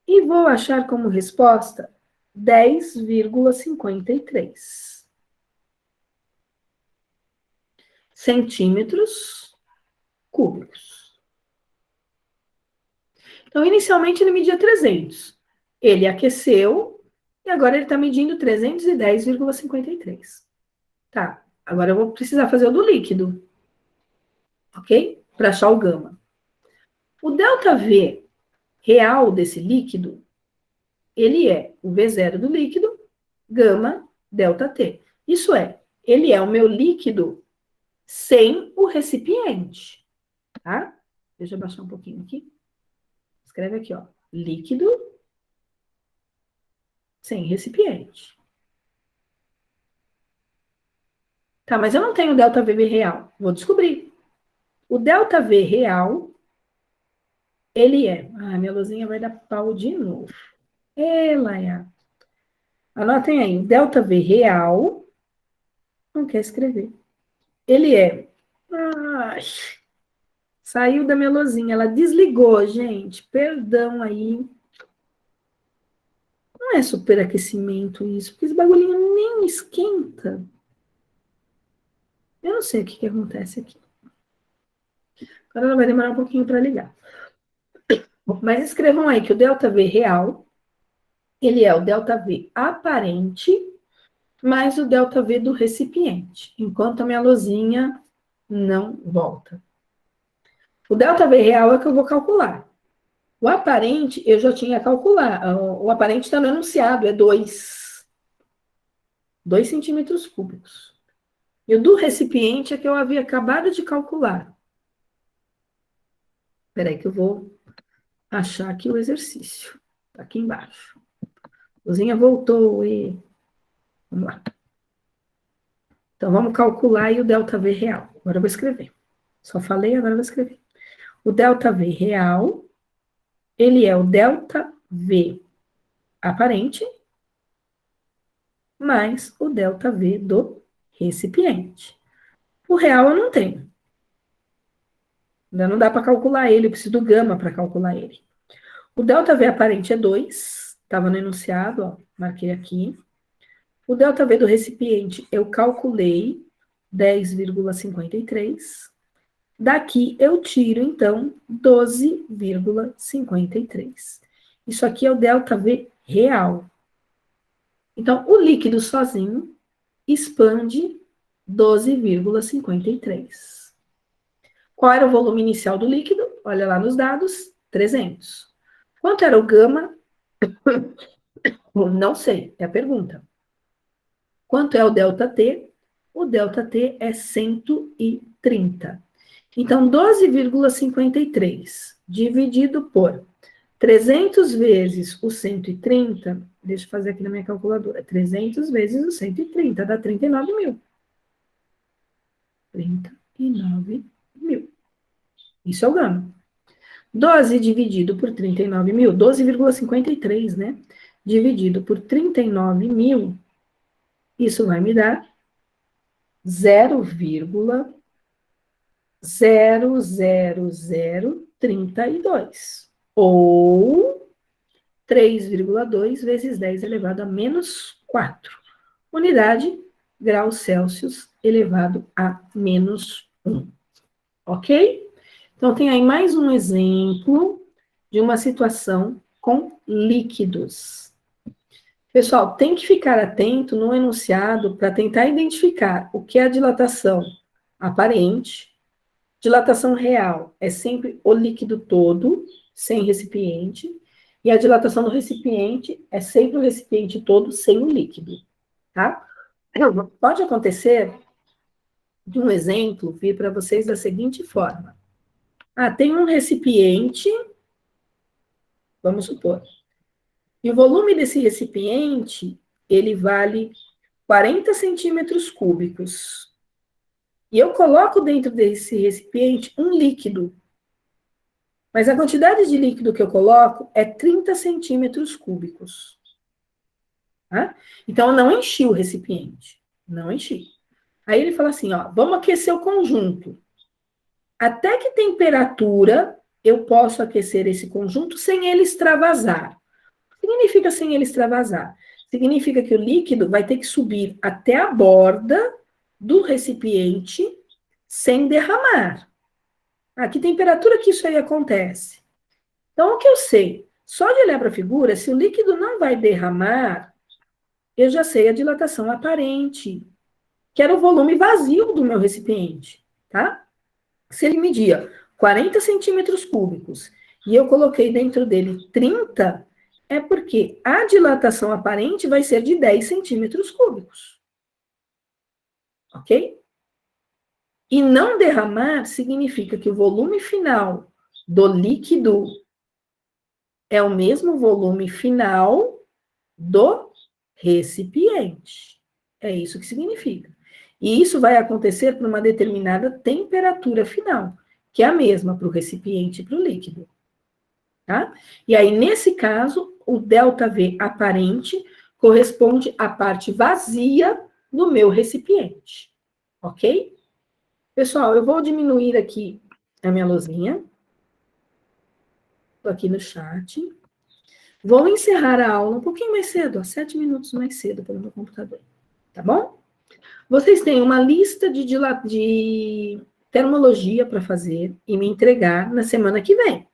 [SPEAKER 1] e vou achar como resposta 10,53 centímetros cúbicos. Então, inicialmente ele media 300. Ele aqueceu e agora ele está medindo 310,53. Tá, agora eu vou precisar fazer o do líquido, ok? Para achar o gama. O ΔV real desse líquido, ele é o V0 do líquido, gama ΔT. Isso é, ele é o meu líquido sem o recipiente, tá? Deixa eu baixar um pouquinho aqui. Escreve aqui, ó, líquido sem recipiente. Tá, mas eu não tenho o ΔV real. Vou descobrir. O ΔV real, ele é... Ah, minha luzinha vai dar pau de novo. Laia. Anotem aí. O ΔV real... Não quer escrever. Ele é... Ai, saiu da minha luzinha. Ela desligou, gente. Perdão aí. Não é superaquecimento isso, porque esse bagulhinho nem esquenta. Eu não sei o que acontece aqui. Agora ela vai demorar um pouquinho para ligar. Mas escrevam aí que o ΔV real, ele é o ΔV aparente mais o ΔV do recipiente, enquanto a minha luzinha não volta. O ΔV real é que eu vou calcular. O aparente, eu já tinha calculado. O aparente está no enunciado, é 2 centímetros cúbicos. E o do recipiente é que eu havia acabado de calcular. Espera aí que eu vou achar aqui o exercício. Está aqui embaixo. A luzinha voltou e... Vamos lá. Então, vamos calcular aí o ΔV real. Agora eu vou escrever. Só falei, agora eu vou escrever. O ΔV real, ele é o ΔV aparente mais o ΔV do recipiente. O real eu não tenho. Ainda não dá para calcular ele, eu preciso do gama para calcular ele. O ΔV aparente é 2, estava no enunciado, ó, marquei aqui. O ΔV do recipiente eu calculei 10,53. Daqui eu tiro, então, 12,53. Isso aqui é o ΔV real. Então, o líquido sozinho expande 12,53. Qual era o volume inicial do líquido? Olha lá nos dados, 300. Quanto era o gama? Não sei, é a pergunta. Quanto é o ΔT? O ΔT é 130. Então, 12,53 dividido por 300 vezes o 130, deixa eu fazer aqui na minha calculadora, 300 vezes o 130, dá 39 mil. 39 mil. Isso é o gama. 12 dividido por 39 mil, 12,53, né? Dividido por 39 mil, isso vai me dar 0,00032. Ou 3,2 vezes 10 elevado a menos 4. Unidade, graus Celsius elevado a menos 1. Ok? Então, tem aí mais um exemplo de uma situação com líquidos. Pessoal, tem que ficar atento no enunciado para tentar identificar o que é a dilatação aparente. Dilatação real é sempre o líquido todo, sem recipiente, e a dilatação do recipiente é sempre o recipiente todo sem o líquido, tá? Pode acontecer, de um exemplo, vir para vocês da seguinte forma. Tem um recipiente, vamos supor, e o volume desse recipiente, ele vale 40 centímetros cúbicos. E eu coloco dentro desse recipiente um líquido. Mas a quantidade de líquido que eu coloco é 30 centímetros cúbicos. Tá? Então, eu não enchi o recipiente. Não enchi. Aí ele fala assim, ó, vamos aquecer o conjunto. Até que temperatura eu posso aquecer esse conjunto sem ele extravasar? O que significa sem ele extravasar? Significa que o líquido vai ter que subir até a borda do recipiente sem derramar. A que temperatura que isso aí acontece? Então, o que eu sei? Só de olhar para a figura, se o líquido não vai derramar, eu já sei a dilatação aparente, que era o volume vazio do meu recipiente, tá? Se ele media 40 centímetros cúbicos e eu coloquei dentro dele 30, é porque a dilatação aparente vai ser de 10 centímetros cúbicos. Ok? E não derramar significa que o volume final do líquido é o mesmo volume final do recipiente. É isso que significa. E isso vai acontecer por uma determinada temperatura final, que é a mesma para o recipiente e para o líquido. Tá? E aí, nesse caso, o ΔV aparente corresponde à parte vazia do meu recipiente. Ok? Pessoal, eu vou diminuir aqui a minha luzinha. Estou aqui no chat. Vou encerrar a aula um pouquinho mais cedo, 7 minutos mais cedo pelo meu computador. Tá bom? Vocês têm uma lista de termologia para fazer e me entregar na semana que vem.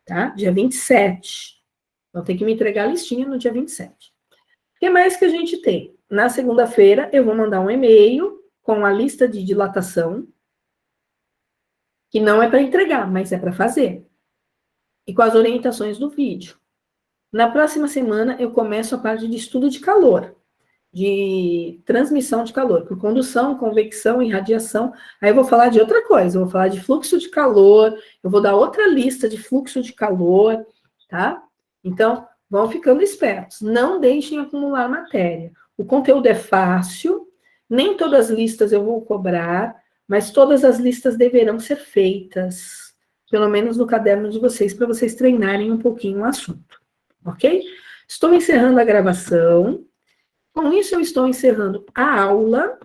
[SPEAKER 1] Tá? Dia 27. Então, tem que me entregar a listinha no dia 27. O que mais que a gente tem? Na segunda-feira, eu vou mandar um e-mail com a lista de dilatação, que não é para entregar, mas é para fazer. E com as orientações do vídeo. Na próxima semana, eu começo a parte de estudo de calor, de transmissão de calor, por condução, convecção e radiação. Aí eu vou falar de outra coisa, eu vou falar de fluxo de calor, eu vou dar outra lista de fluxo de calor, tá? Então, vão ficando espertos, não deixem acumular matéria. O conteúdo é fácil, nem todas as listas eu vou cobrar, mas todas as listas deverão ser feitas, pelo menos no caderno de vocês, para vocês treinarem um pouquinho o assunto, ok? Estou encerrando a gravação. Com isso, eu estou encerrando a aula.